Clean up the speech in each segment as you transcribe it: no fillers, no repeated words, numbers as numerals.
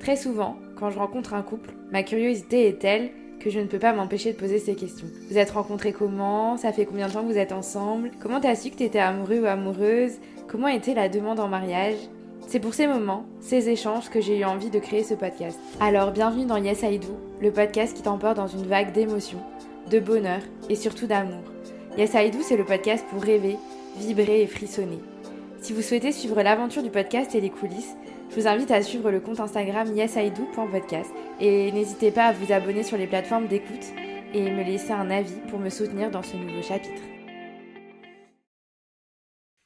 Très souvent, quand je rencontre un couple, ma curiosité est telle que je ne peux pas m'empêcher de poser ces questions. Vous êtes rencontrés comment? Ça fait combien de temps que vous êtes ensemble? Comment t'as su que t'étais amoureux ou amoureuse? Comment était la demande en mariage? C'est pour ces moments, ces échanges que j'ai eu envie de créer ce podcast. Alors bienvenue dans Yes I Do, le podcast qui t'emporte dans une vague d'émotions, de bonheur et surtout d'amour. Yes I Do, c'est le podcast pour rêver, vibrer et frissonner. Si vous souhaitez suivre l'aventure du podcast et les coulisses, je vous invite à suivre le compte Instagram yesido.podcast et n'hésitez pas à vous abonner sur les plateformes d'écoute et me laisser un avis pour me soutenir dans ce nouveau chapitre.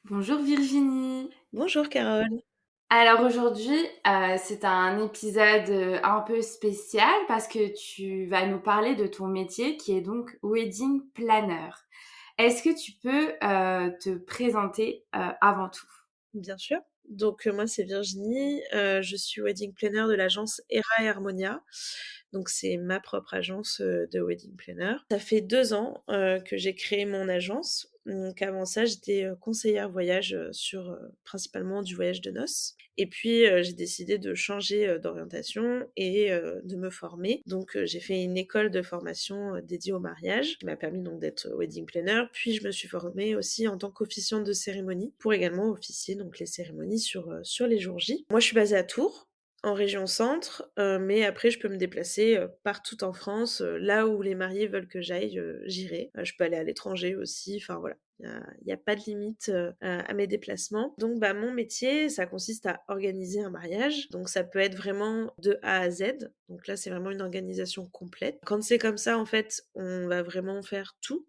Bonjour Virginie. Bonjour Carole. Alors aujourd'hui, c'est un épisode un peu spécial parce que tu vas nous parler de ton métier qui est donc wedding planner. Est-ce que tu peux te présenter avant tout? Bien sûr. Donc moi c'est Virginie, je suis wedding planner de l'agence Hera et Harmonia. Donc c'est ma propre agence, de wedding planner. Ça fait 2 ans, que j'ai créé mon agence. Donc avant ça, j'étais, conseillère voyage, sur, principalement du voyage de noces. Et puis, j'ai décidé de changer, d'orientation et de me former. Donc, j'ai fait une école de formation, dédiée au mariage, qui m'a permis donc d'être wedding planner. Puis je me suis formée aussi en tant qu'officiante de cérémonie pour également officier donc les cérémonies sur les jours J. Moi, je suis basée à Tours, en région centre, mais après je peux me déplacer, partout en France, là où les mariés veulent que j'aille, j'irai. Je peux aller à l'étranger aussi, enfin voilà. Il y a pas de limite, à mes déplacements. Donc bah, mon métier, ça consiste à organiser un mariage. Donc ça peut être vraiment de A à Z. Donc là, c'est vraiment une organisation complète. Quand c'est comme ça, en fait, on va vraiment faire tout.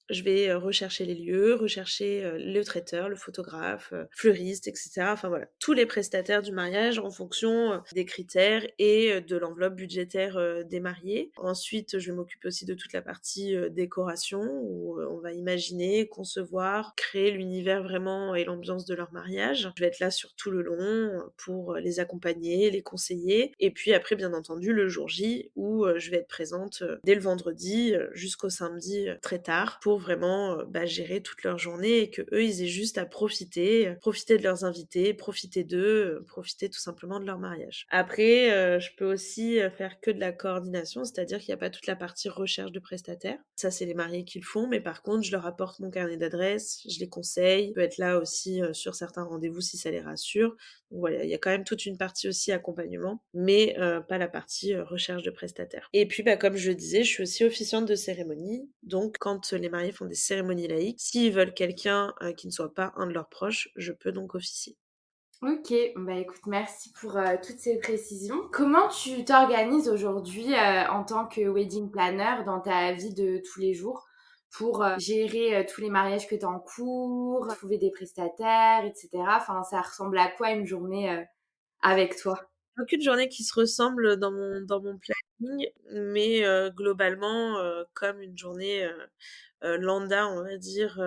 Je vais, rechercher les lieux, rechercher, le traiteur, le photographe, fleuriste et cetera. Enfin voilà, tous les prestataires du mariage en fonction, des critères et de l'enveloppe budgétaire, des mariés. Ensuite, je vais m'occuper aussi de toute la partie, décoration où, on va imaginer, concevoir, créer l'univers vraiment et l'ambiance de leur mariage. Je vais être là sur tout le long, pour, les accompagner, les conseiller et puis après bien entendu le jour J où, je vais être présente, dès le vendredi, jusqu'au samedi, très tard pour vraiment, bah, gérer toute leur journée et qu'eux, ils aient juste à profiter, profiter de leurs invités, profiter d'eux, profiter tout simplement de leur mariage. Après, je peux aussi, faire que de la coordination, c'est-à-dire qu'il y a pas toute la partie recherche de prestataires. Ça, c'est les mariés qui le font, mais par contre, je leur apporte mon carnet d'adresses, je les conseille, je peux être là aussi, sur certains rendez-vous si ça les rassure. Donc voilà, il y a quand même toute une partie aussi accompagnement, mais pas la partie, recherche de prestataires. Et puis, bah, comme je le disais, je suis aussi officiante de cérémonie, donc quand, les mariés font des cérémonies laïques, s'ils veulent quelqu'un, qui ne soit pas un de leurs proches, je peux donc officier. Ok, bah écoute, merci pour toutes ces précisions. Comment tu t'organises aujourd'hui en tant que wedding planner dans ta vie de tous les jours pour gérer tous les mariages que tu as en cours, trouver des prestataires, etc. Enfin, ça ressemble à quoi une journée avec toi? Aucune journée qui se ressemble dans mon planning, mais globalement, comme une journée, lambda, on va dire,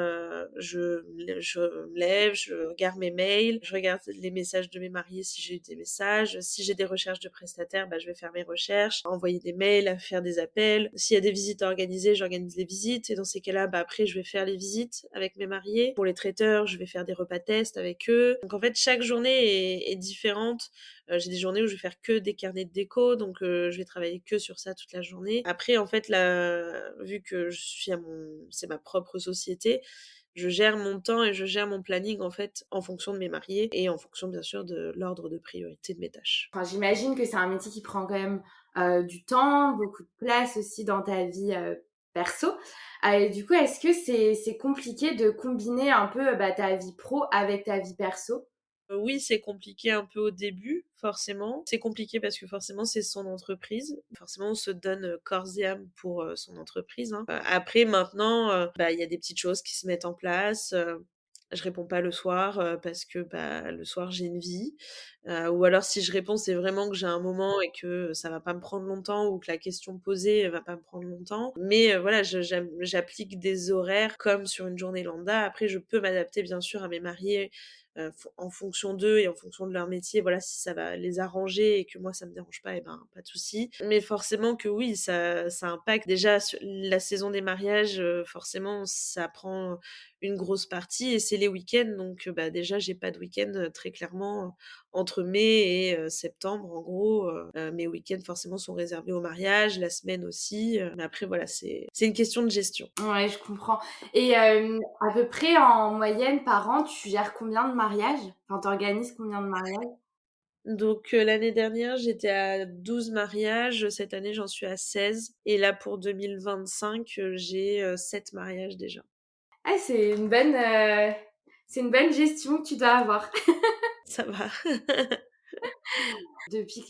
je me lève, je regarde mes mails, je regarde les messages de mes mariés si j'ai eu des messages. Si j'ai des recherches de prestataires, bah, je vais faire mes recherches, envoyer des mails, faire des appels. S'il y a des visites à organiser, j'organise les visites et dans ces cas-là, bah, après je vais faire les visites avec mes mariés. Pour les traiteurs, je vais faire des repas tests avec eux. Donc en fait, chaque journée est différente. J'ai des journées où je vais faire que des carnets de déco, donc je vais travailler que sur ça toute la journée. Après, en fait, là, vu que je suis à mon c'est ma propre société, je gère mon temps et je gère mon planning, en fait, en fonction de mes mariés et en fonction, bien sûr, de l'ordre de priorité de mes tâches. Enfin, j'imagine que c'est un métier qui prend quand même du temps, beaucoup de place aussi dans ta vie perso. Et du coup, est-ce que c'est compliqué de combiner un peu bah, ta vie pro avec ta vie perso? Oui, c'est compliqué un peu au début, forcément. C'est compliqué parce que forcément, c'est son entreprise. Forcément, on se donne, corps et âme pour, son entreprise, hein. Après maintenant, bah, il y a des petites choses qui se mettent en place, je réponds pas le soir, parce que, bah, le soir, j'ai une vie. Ou alors si je réponds, c'est vraiment que j'ai un moment et que ça va pas me prendre longtemps ou que la question posée, va pas me prendre longtemps. Mais, voilà, j'applique des horaires comme sur une journée lambda. Après, je peux m'adapter bien sûr à mes mariés, en fonction d'eux et en fonction de leur métier. Voilà, si ça va les arranger et que moi ça me dérange pas, et ben, pas de souci. Mais forcément que oui, ça impacte déjà sur la saison des mariages, forcément ça prend une grosse partie et c'est les week-ends donc bah, déjà j'ai pas de week-end, très clairement, entre mai et septembre en gros, mes week-ends forcément sont réservés au mariage, la semaine aussi, mais après voilà, c'est une question de gestion. Ouais, je comprends et à peu près en moyenne par an, tu gères combien de mariages? Enfin, tu organises combien de mariages? Donc l'année dernière, j'étais à 12 mariages, cette année j'en suis à 16 et là pour 2025, j'ai, 7 mariages déjà. Ah, c'est une bonne gestion que tu dois avoir. Ça va. Depuis que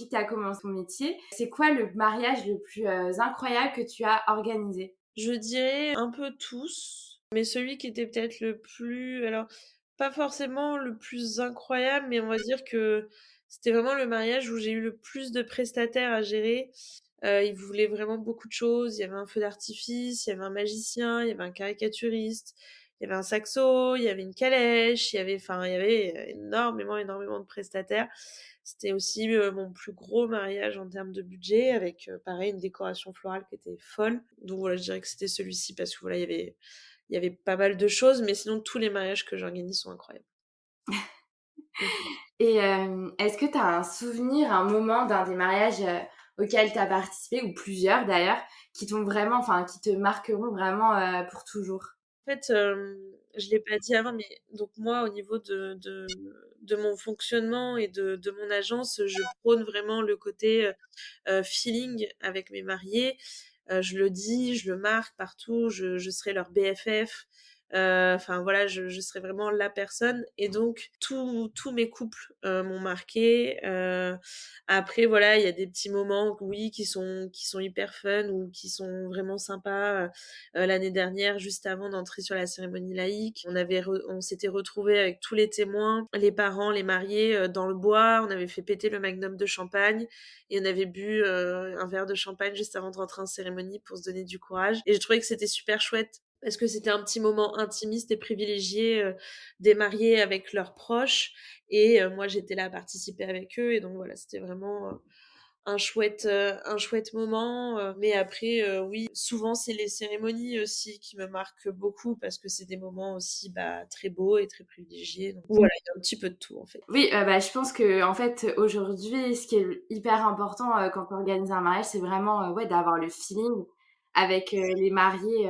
tu as commencé ton métier, c'est quoi le mariage le plus, incroyable que tu as organisé? Je dirais un peu tous, mais celui qui était peut-être le plus alors, pas forcément le plus incroyable, mais on va dire que c'était vraiment le mariage où j'ai eu le plus de prestataires à gérer. Ils voulaient vraiment beaucoup de choses. Il y avait un feu d'artifice, il y avait un magicien, il y avait un caricaturiste, il y avait un saxo, il y avait une calèche, il y avait énormément, énormément de prestataires. C'était aussi, mon plus gros mariage en termes de budget avec, pareil une décoration florale qui était folle. Donc voilà, je dirais que c'était celui-ci parce que voilà, il y avait pas mal de choses, mais sinon tous les mariages que j'organise sont incroyables. Mmh. Et est-ce que tu as un souvenir, un moment d'un des mariages, auxquels tu as participé ou plusieurs d'ailleurs, qui t'ont vraiment qui te marqueront vraiment, pour toujours? En fait, je l'ai pas dit avant, mais donc moi, au niveau de mon fonctionnement et de mon agence, je prône vraiment le côté, feeling avec mes mariés. Je le dis, je le marque partout, je serai leur BFF. Enfin voilà, je serai vraiment la personne et donc tous mes couples, m'ont marquée. Après voilà, il y a des petits moments, oui, qui sont hyper fun ou qui sont vraiment sympas. L'année dernière, juste avant d'entrer sur la cérémonie laïque, on s'était retrouvés avec tous les témoins, les parents, les mariés, dans le bois. On avait fait péter le magnum de champagne et on avait bu, un verre de champagne juste avant de rentrer en cérémonie pour se donner du courage et j'ai trouvé que c'était super chouette parce que c'était un petit moment intimiste et privilégié, des mariés avec leurs proches et moi j'étais là à participer avec eux et donc voilà, c'était vraiment, un chouette moment, mais après, oui, souvent c'est les cérémonies aussi qui me marquent beaucoup parce que c'est des moments aussi, bah, très beaux et très privilégiés donc voilà, il y a un petit peu de tout en fait. Oui, je pense qu'en fait, aujourd'hui, ce qui est hyper important, quand on organise un mariage, c'est vraiment, ouais, d'avoir le feeling avec les mariés.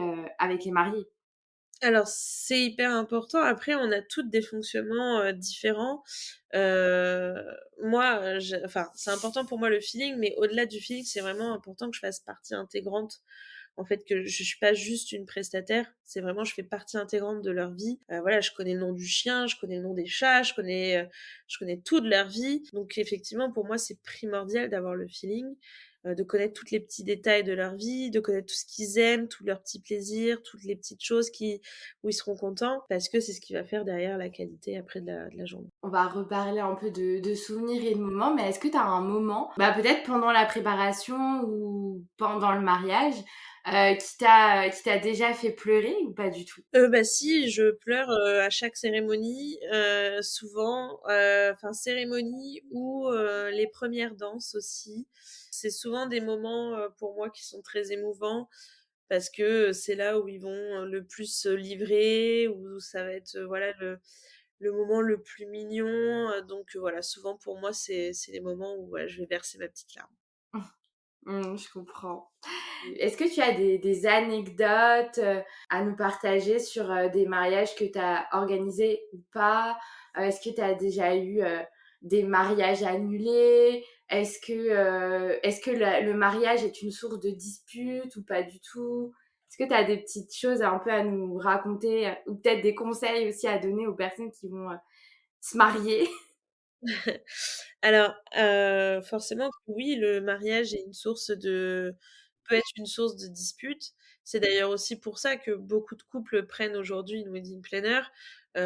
Alors c'est hyper important. Après, on a toutes des fonctionnements, différents. Heu, Moi, c'est important pour moi le feeling, mais au-delà du feeling, c'est vraiment important que je fasse partie intégrante. En fait, que je suis pas juste une prestataire, c'est vraiment je fais partie intégrante de leur vie. Voilà, je connais le nom du chien, je connais le nom des chats, je connais tout de leur vie. Donc effectivement, pour moi, c'est primordial d'avoir le feeling, de connaître tous les petits détails de leur vie, de connaître tout ce qu'ils aiment, tous leurs petits plaisirs, toutes les petites choses où ils seront contents parce que c'est ce qui va faire derrière la qualité après de la journée. On va reparler un peu de souvenirs et de moments, mais est-ce que tu as un moment, peut-être pendant la préparation ou pendant le mariage, qui t'a déjà fait pleurer ou pas du tout? Bah, si, je pleure, à chaque cérémonie, souvent, cérémonie ou les premières danses aussi. C'est souvent des moments, pour moi qui sont très émouvants parce que, c'est là où ils vont, le plus se livrer, où ça va être, voilà le moment le plus mignon, donc voilà, souvent pour moi c'est les moments où, ouais, je vais verser ma petite larme. Mmh, je comprends. Est-ce que tu as des anecdotes, à nous partager sur, des mariages que tu as organisés ou pas? Est-ce que tu as déjà eu, des mariages annulés? Est-ce que le mariage est une source de dispute ou pas du tout? Est-ce que tu as des petites choses un peu à nous raconter, ou peut-être des conseils aussi à donner aux personnes qui vont, se marier? Alors, forcément que oui, le mariage est une source de peut être une source de dispute. C'est d'ailleurs aussi pour ça que beaucoup de couples prennent aujourd'hui une wedding planner,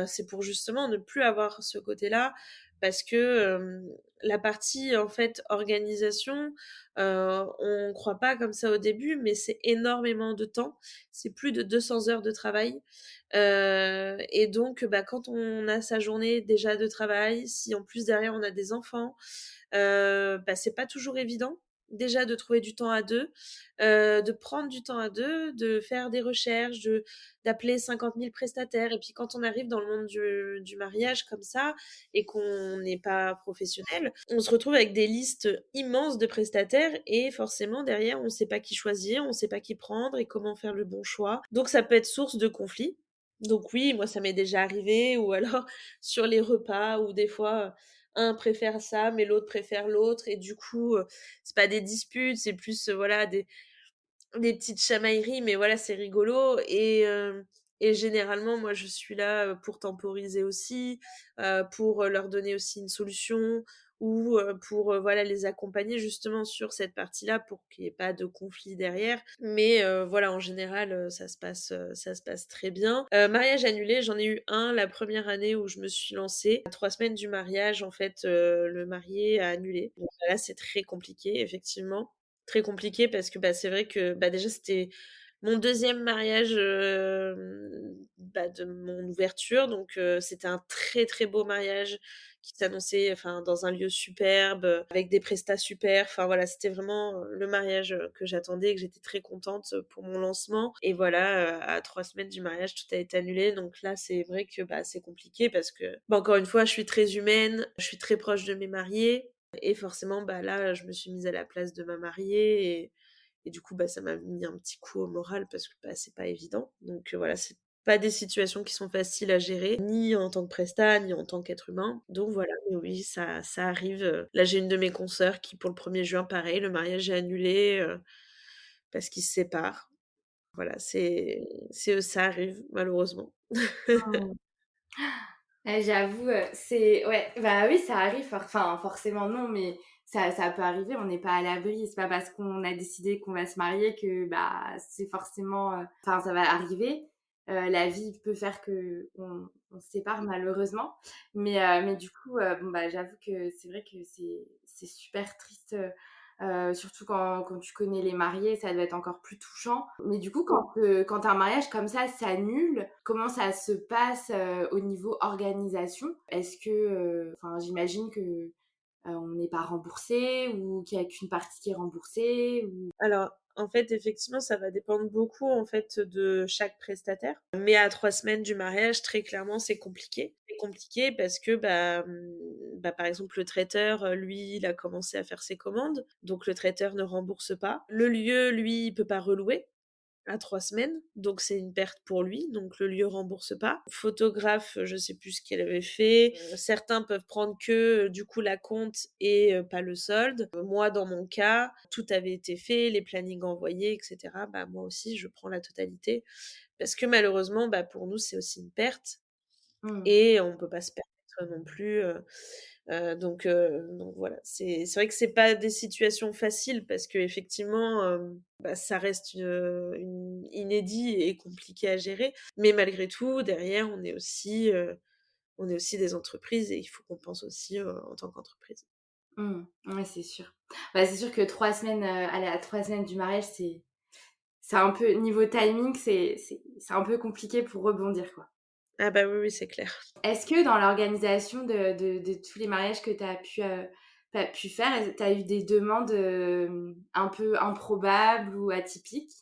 c'est pour justement ne plus avoir ce côté-là parce que, la partie, en fait, organisation, on croit pas comme ça au début, mais c'est énormément de temps. C'est plus de 200 heures de travail, et donc, bah, quand on a sa journée déjà de travail, si en plus derrière on a des enfants, bah, c'est pas toujours évident. déjà de trouver du temps à 2, de prendre du temps à 2, de faire des recherches, d'appeler 50 000 prestataires et puis quand on arrive dans le monde du mariage comme ça et qu'on n'est pas professionnel, on se retrouve avec des listes immenses de prestataires et forcément derrière, on ne sait pas qui choisir, on ne sait pas qui prendre et comment faire le bon choix. Donc ça peut être source de conflits. Donc oui, moi ça m'est déjà arrivé ou alors sur les repas où des fois, un préfère ça, mais l'autre préfère l'autre et du coup, c'est pas des disputes, c'est plus, voilà des petites chamailleries, mais voilà, c'est rigolo et généralement, moi, je suis là, pour temporiser aussi, pour, leur donner aussi une solution ou, pour, voilà, les accompagner justement sur cette partie-là pour qu'il y ait pas de conflit derrière. Mais, voilà, en général, ça se passe très bien. Mariage annulé, j'en ai eu un la première année où je me suis lancée. À 3 semaines du mariage, en fait, le marié a annulé. Donc là, c'est très compliqué effectivement. Très compliqué parce que, bah, c'est vrai que, bah, déjà c'était mon deuxième mariage, bah, de mon ouverture donc c'était un très, très beau mariage qui s'annonçait enfin dans un lieu superbe, avec des prestats super. Enfin voilà, c'était vraiment, le mariage, que j'attendais et que j'étais très contente, pour mon lancement et voilà, à 3 semaines du mariage, tout a été annulé donc là, c'est vrai que, bah, c'est compliqué parce que, bah, encore une fois, je suis très humaine, je suis très proche de mes mariés et forcément, bah, là, je me suis mise à la place de ma mariée et du coup, bah, ça m'a mis un petit coup au moral parce que, bah, c'est pas évident. Donc voilà, c'est pas des situations qui sont faciles à gérer, ni en tant que prestat, ni en tant qu'être humain. Donc voilà, mais oui, ça arrive, là, j'ai une de mes consoeurs qui, pour le 1er juin, pareil, le mariage est annulé, parce qu'ils se séparent. Voilà, ça arrive malheureusement. Mmh. J'avoue, c'est ouais, bah, oui, ça arrive enfin, forcément non, mais ça peut arriver, on n'est pas à l'abri. C'est pas parce qu'on a décidé qu'on va se marier que, bah, c'est forcément, enfin, ça va arriver. La vie peut faire qu'on se sépare malheureusement. Mais du coup, bon, bah, j'avoue que c'est vrai que c'est super triste, surtout quand tu connais les mariés, ça doit être encore plus touchant. Mais du coup, quand un mariage comme ça s'annule, comment ça se passe, au niveau organisation? Est-ce que, enfin, j'imagine que, on n'est pas remboursé ou qu'il y a qu'une partie qui est remboursée ou Alors, en fait, effectivement, ça va dépendre beaucoup, en fait, de chaque prestataire. Mais à 3 semaines du mariage, très clairement, c'est compliqué. C'est compliqué parce que, bah, par exemple, le traiteur, lui, il a commencé à faire ses commandes, donc le traiteur ne rembourse pas. Le lieu, lui, il peut pas relouer à 3 semaines, donc c'est une perte pour lui, donc le lieu rembourse pas. Photographe, je sais plus ce qu'elle avait fait. Certains peuvent prendre que, du coup, la compte et pas le solde. Moi, dans mon cas, tout avait été fait, les plannings envoyés et cetera. Bah, moi aussi, je prends la totalité parce que malheureusement, bah, pour nous, c'est aussi une perte mmh, et on peut pas se permettre non plus, donc voilà. C'est vrai que c'est pas des situations faciles parce qu'effectivement, bah, ça reste, une inédit et compliqué à gérer. Mais malgré tout, derrière, on est aussi des entreprises et il faut qu'on pense aussi, en tant qu'entreprise. mmh, ouais, c'est sûr. Bah, c'est sûr que 3 semaines, aller à 3 semaines du mariage, c'est un peu niveau timing, c'est un peu compliqué pour rebondir, quoi. Ah bah, oui, oui, c'est clair. Est-ce que dans l'organisation de tous les mariages que tu as pu faire, tu as eu des demandes, un peu improbables ou atypiques?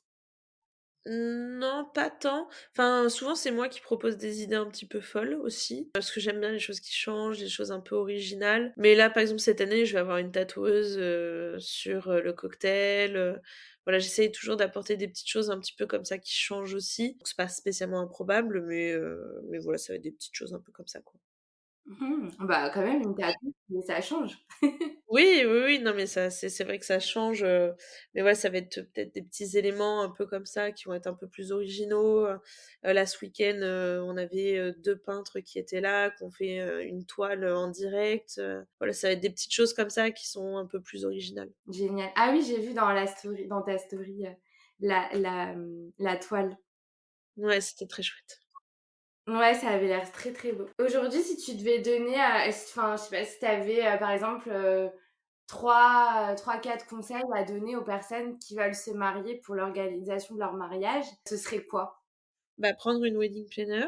Non, pas tant. Enfin, souvent, c'est moi qui propose des idées un petit peu folles aussi, parce que j'aime bien les choses qui changent, les choses un peu originales. Mais là, par exemple, cette année, je vais avoir une tatoueuse, sur, le cocktail, voilà, j'essaye toujours d'apporter des petites choses un petit peu comme ça qui changent aussi. C'est pas spécialement improbable, mais voilà, ça va être des petites choses un peu comme ça, quoi. Mmh. Bah, quand même une thérapie, mais ça change. Oui, oui, oui, non, mais ça c'est vrai que ça change, mais ouais, ça va être peut-être des petits éléments un peu comme ça qui vont être un peu plus originaux, là, ce week-end, on avait, 2 peintres qui étaient là, qui ont fait, une toile, en direct, voilà, ça va être des petites choses comme ça qui sont un peu plus originales. Génial. Ah oui, j'ai vu dans ta story, la toile. Ouais, c'était très chouette. Ouais, ça avait l'air très, très beau. Aujourd'hui, si tu devais donner, enfin, je sais pas si tu avais, par exemple, 3-4 conseils à donner aux personnes qui veulent se marier pour l'organisation de leur mariage, ce serait quoi? Bah, prendre une wedding planner.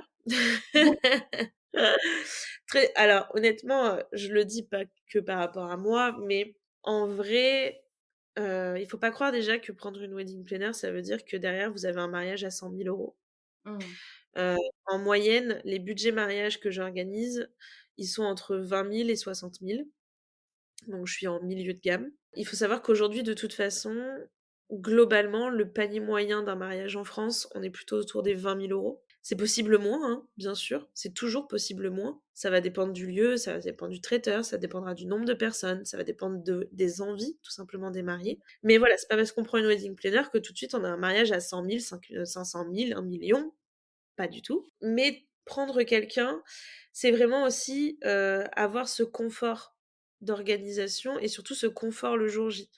Alors honnêtement, je le dis pas que par rapport à moi, mais en vrai Il faut pas croire déjà que prendre une wedding planner, ça veut dire que derrière vous avez un mariage à 100 000 €. Mmh. Heu, En moyenne, les budgets mariage que j'organise, ils sont entre 20 000 et 60 000, donc je suis en milieu de gamme. Il faut savoir qu'aujourd'hui, de toute façon, globalement, le panier moyen d'un mariage en France, on est plutôt autour des 20 000 €. C'est possible moins, hein, bien sûr, c'est toujours possible moins. Ça va dépendre du lieu, ça va dépendre du traiteur, ça dépendra du nombre de personnes, ça va dépendre des envies, tout simplement, des mariés. Mais voilà, c'est pas parce qu'on prend une wedding planner que tout de suite on a un mariage à 100 000, 500 000, 1 million. Pas du tout. Mais prendre quelqu'un, c'est vraiment aussi, avoir ce confort d'organisation et surtout ce confort le jour J.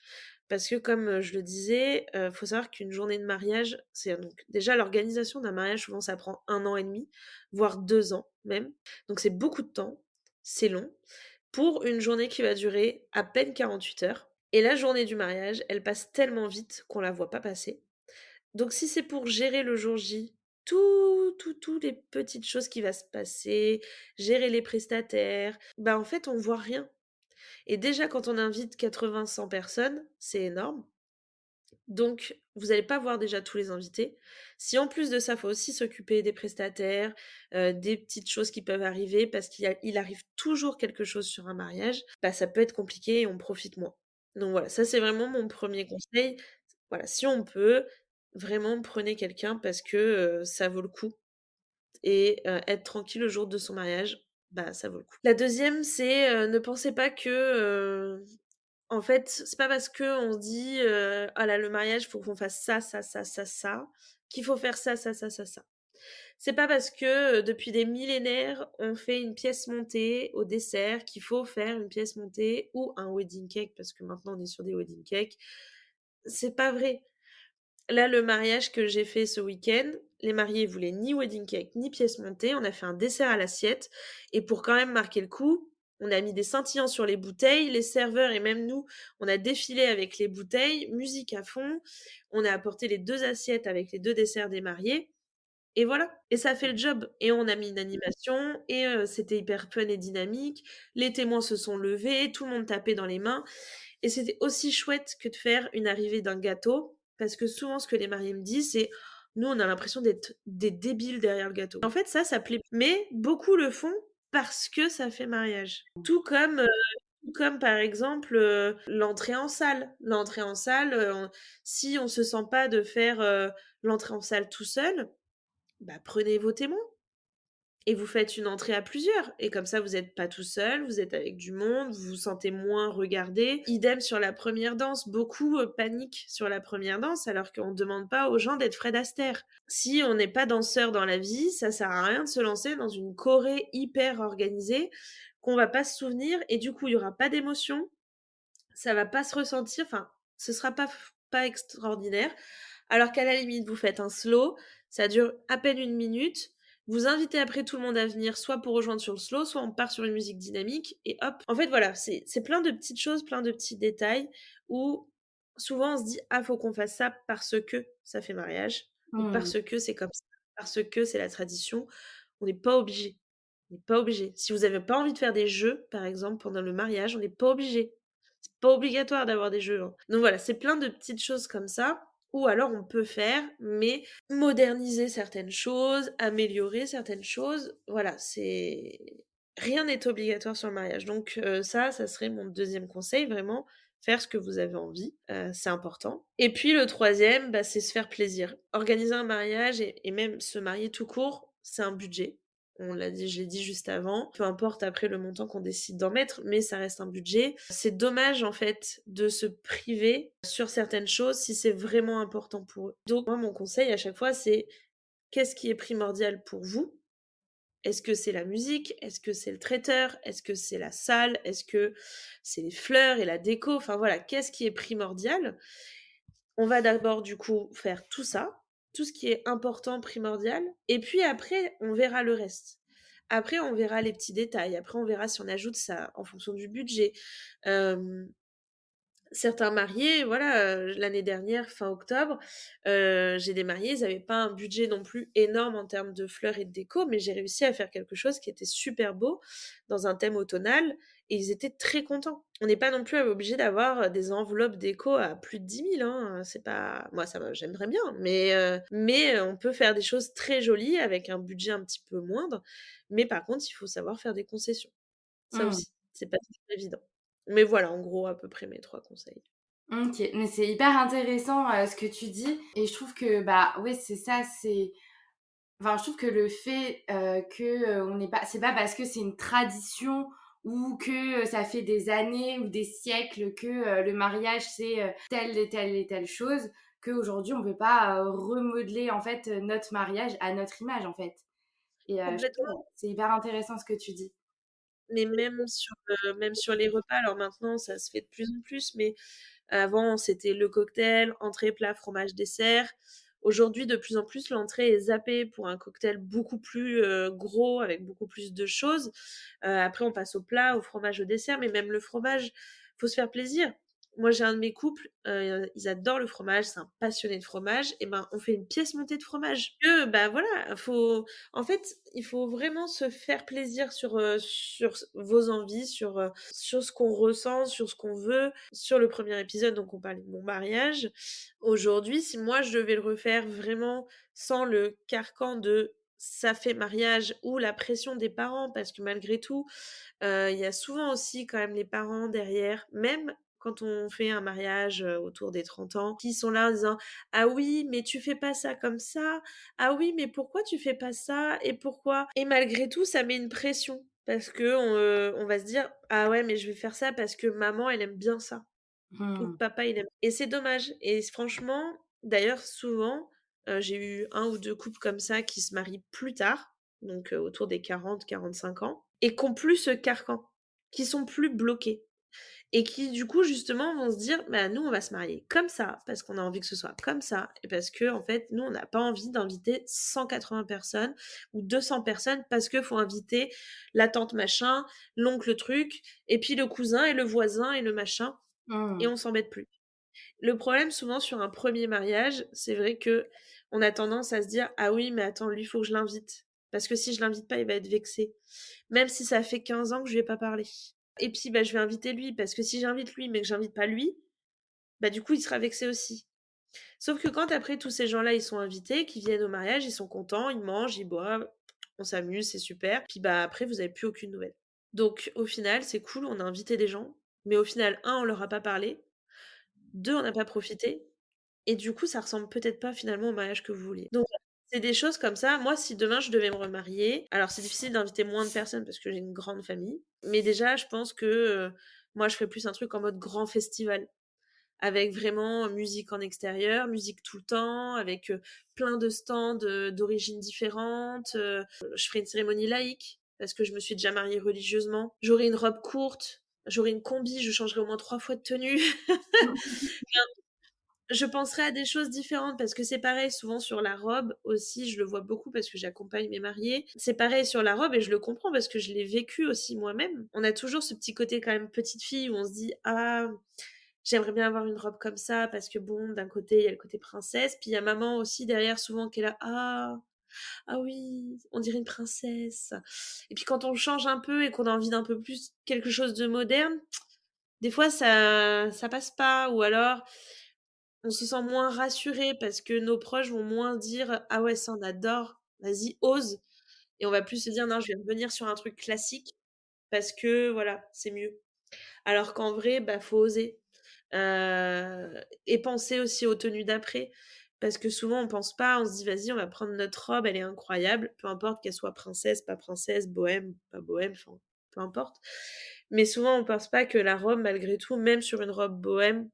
Parce que comme, je le disais, faut savoir qu'une journée de mariage, c'est donc déjà l'organisation d'un mariage, souvent ça prend 1 an et demi, voire 2 ans même. Donc c'est beaucoup de temps, c'est long, pour une journée qui va durer à peine 48 heures. Et la journée du mariage, elle passe tellement vite qu'on la voit pas passer. Donc si c'est pour gérer le jour J, tout les petites choses qui va se passer, gérer les prestataires, bah, en fait, on voit rien. Et déjà quand on invite 80-100 personnes, c'est énorme. Donc vous allez pas voir déjà tous les invités. Si en plus de ça, faut aussi s'occuper des prestataires, des petites choses qui peuvent arriver parce qu'il arrive toujours quelque chose sur un mariage, bah, ça peut être compliqué et on profite moins. Donc voilà, ça c'est vraiment mon premier conseil. Voilà, si on peut, vraiment prenez quelqu'un parce que, ça vaut le coup et être tranquille le jour de son mariage, bah, ça vaut le coup. La deuxième, c'est, ne pensez pas que, en fait, c'est pas parce qu'on se dit, «Ah là, le mariage, faut qu'on fasse ça, ça, ça, ça, ça, qu'il faut faire ça, ça, ça, ça, ça». C'est pas parce que, depuis des millénaires, on fait une pièce montée au dessert qu'il faut faire une pièce montée ou un wedding cake, parce que maintenant on est sur des wedding cakes. C'est pas vrai. Là, le mariage que j'ai fait ce week-end, les mariés voulaient ni wedding cake, ni pièce montée. On a fait un dessert à l'assiette et pour quand même marquer le coup, on a mis des scintillants sur les bouteilles. Les serveurs et même nous, on a défilé avec les bouteilles, musique à fond. On a apporté les 2 assiettes avec les 2 desserts des mariés et voilà, et ça fait le job et on a mis une animation et c'était hyper fun et dynamique. Les témoins se sont levés, tout le monde tapait dans les mains et c'était aussi chouette que de faire une arrivée d'un gâteau, parce que souvent ce que les mariés me disent, c'est: «Nous, on a l'impression d'être des débiles derrière le gâteau». En fait, ça plaît, mais beaucoup le font parce que ça fait mariage. Tout comme par exemple, l'entrée en salle. L'entrée en salle, si on se sent pas de faire, l'entrée en salle tout seul, bah, prenez vos témoins. Et vous faites une entrée à plusieurs et comme ça vous êtes pas tout seul, vous êtes avec du monde, vous vous sentez moins regardé. Idem sur la première danse, beaucoup, paniquent sur la première danse alors qu'on demande pas aux gens d'être Fred Astaire. Si on n'est pas danseur dans la vie, ça sert à rien de se lancer dans une choré hyper organisée qu'on va pas se souvenir et du coup il y aura pas d'émotion, ça va pas se ressentir, enfin, ce sera pas extraordinaire. Alors qu'à la limite, vous faites un slow, ça dure à peine 1 minute, vous invitez après tout le monde à venir, soit pour rejoindre sur le slow, soit on part sur une musique dynamique et hop. En fait, voilà, c'est plein de petites choses, plein de petits détails où souvent on se dit: «Ah, faut qu'on fasse ça parce que ça fait mariage» ou Mmh. «parce que c'est comme ça, parce que c'est la tradition». On n'est pas obligé. On n'est pas obligé. Si vous avez pas envie de faire des jeux, par exemple, pendant le mariage, on n'est pas obligé. C'est pas obligatoire d'avoir des jeux, hein. Donc voilà, c'est plein de petites choses comme ça, ou alors on peut faire, mais moderniser certaines choses, améliorer certaines choses. Voilà, c'est rien n'est obligatoire sur le mariage. Donc ça serait mon deuxième conseil, vraiment, faire ce que vous avez envie, c'est important. Et puis le troisième, bah, c'est se faire plaisir. Organiser un mariage et même se marier tout court, c'est un budget. On l'a dit, je l'ai dit juste avant. Peu importe après le montant qu'on décide d'en mettre, mais ça reste un budget. C'est dommage en fait de se priver sur certaines choses si c'est vraiment important pour eux. Donc moi mon conseil à chaque fois c'est: qu'est-ce qui est primordial pour vous? Est-ce que c'est la musique? Est-ce que c'est le traiteur? Est-ce que c'est la salle? Est-ce que c'est les fleurs et la déco? Enfin voilà, qu'est-ce qui est primordial? On va d'abord du coup faire tout ça, tout ce qui est important, primordial, et puis après on verra le reste. Après on verra les petits détails, après on verra si on ajoute ça en fonction du budget. Hem, Certains mariés, voilà, l'année dernière, fin octobre, j'ai des mariés, ils avaient pas un budget non plus énorme en termes de fleurs et de déco, mais j'ai réussi à faire quelque chose qui était super beau, dans un thème automnal et ils étaient très contents. On n'est pas non plus obligé d'avoir, des enveloppes déco à plus de 10 000, hein, c'est pas moi ça va j'aimerais bien, mais on peut faire des choses très jolies avec un budget un petit peu moindre, mais par contre, il faut savoir faire des concessions. Ça Mmh. aussi, c'est pas toujours évident. Mais voilà, en gros, à peu près mes 3 conseils. OK, mais c'est hyper intéressant, ce que tu dis et je trouve que, bah, oui, c'est ça, c'est enfin, je trouve que le fait, on n'est pas c'est pas parce que c'est une tradition ou que, ça fait des années ou des siècles que, le mariage c'est, telle et telle et telle chose, qu'aujourd'hui on peut pas, remodeler en fait, notre mariage à notre image, en fait et je trouve, Complètement. c'est hyper intéressant ce que tu dis. Mais même sur les repas, alors maintenant ça se fait de plus en plus, mais avant c'était le cocktail, entrée, plat, fromage, dessert. Aujourd'hui, de plus en plus, l'entrée est zappée pour un cocktail beaucoup plus, gros avec beaucoup plus de choses. Après on passe au plat, au fromage, au dessert, mais même le fromage, faut se faire plaisir. Moi, j'ai un de mes couples, ils adorent le fromage, c'est un passionné de fromage et ben, on fait une pièce montée de fromage. Bah, voilà, faut en fait, il faut vraiment se faire plaisir sur vos envies, sur ce qu'on ressent, sur ce qu'on veut. Sur le premier épisode, donc on parlait de mon mariage. Aujourd'hui, si moi je devais le refaire vraiment sans le carcan de ça fait mariage ou la pression des parents, parce que malgré tout, il y a souvent aussi quand même les parents derrière, même quand on fait un mariage, autour des 30 ans, qui sont là en disant: «Ah oui, mais tu fais pas ça comme ça. Ah oui, mais pourquoi tu fais pas ça et pourquoi?» Et malgré tout, ça met une pression parce qu'on va se dire: «Ah ouais, mais je vais faire ça parce que maman, elle aime bien ça ou que Mmh. papa, il aime» et c'est dommage et franchement, d'ailleurs, souvent, j'ai eu un ou 2 couples comme ça qui se marient plus tard, donc autour des 40-45 ans et qui ont plus ce carcan, qui sont plus bloqués et qui, du coup, justement, vont se dire: «Bah, nous, on va se marier comme ça, parce qu'on a envie que ce soit comme ça et parce que en fait, nous, on n'a pas envie d'inviter 180 personnes ou 200 personnes parce qu'il faut inviter la tante machin, l'oncle truc et puis le cousin et le voisin et le machin et Mmh. on s'embête plus». Le problème, souvent, sur un premier mariage, c'est vrai que on a tendance à se dire: «Ah oui, mais attends, lui, il faut que je l'invite parce que si je l'invite pas, il va être vexé». Même si ça fait 15 ans que je lui ai pas parlé. Et puis, bah, je vais inviter lui parce que si j'invite lui, mais que j'invite pas lui, bah, du coup, il sera vexé aussi. Sauf que quand après tous ces gens-là, ils sont invités, qu'ils viennent au mariage, ils sont contents, ils mangent, ils boivent, on s'amuse, c'est super. Puis, bah, après, vous avez plus aucune nouvelle. Donc au final, c'est cool, on a invité des gens, mais au final, un, on leur a pas parlé, 2, on n'a pas profité et du coup, ça ressemble peut-être pas finalement au mariage que vous vouliez. Donc voilà, c'est des choses comme ça. Moi, si demain je devais me remarier, alors c'est difficile d'inviter moins de personnes parce que j'ai une grande famille, mais déjà, je pense que, moi, je ferais plus un truc en mode grand festival, avec vraiment musique en extérieur, musique tout le temps, avec, plein de stands, d'origines différentes, je ferais une cérémonie laïque parce que je me suis déjà mariée religieusement. J'aurais une robe courte, j'aurais une combi, je changerais au moins 3 fois de tenue. Je penserais à des choses différentes parce que c'est pareil souvent sur la robe aussi, je le vois beaucoup parce que j'accompagne mes mariés. C'est pareil sur la robe et je le comprends parce que je l'ai vécu aussi moi-même. On a toujours ce petit côté quand même petite fille où on se dit: «Ah, j'aimerais bien avoir une robe comme ça» parce que bon, d'un côté, il y a le côté princesse, puis il y a maman aussi derrière souvent qui est là: «Ah, ah oui, on dirait une princesse» et puis quand on change un peu et qu'on a envie d'un peu plus quelque chose de moderne, des fois ça passe pas ou alors on se sent moins rassuré parce que nos proches vont moins dire: «Ah ouais, ça on adore, vas-y ose» et on va plus se dire: «Non, je vais revenir sur un truc classique parce que voilà, c'est mieux». Alors qu'en vrai, bah, faut oser, et penser aussi aux tenues d'après parce que souvent on pense pas, on se dit: «Vas-y, on va prendre notre robe, elle est incroyable», peu importe qu'elle soit princesse, pas princesse, bohème, pas bohème, enfin, peu importe. Mais souvent on pense pas que la robe malgré tout, même sur une robe bohème,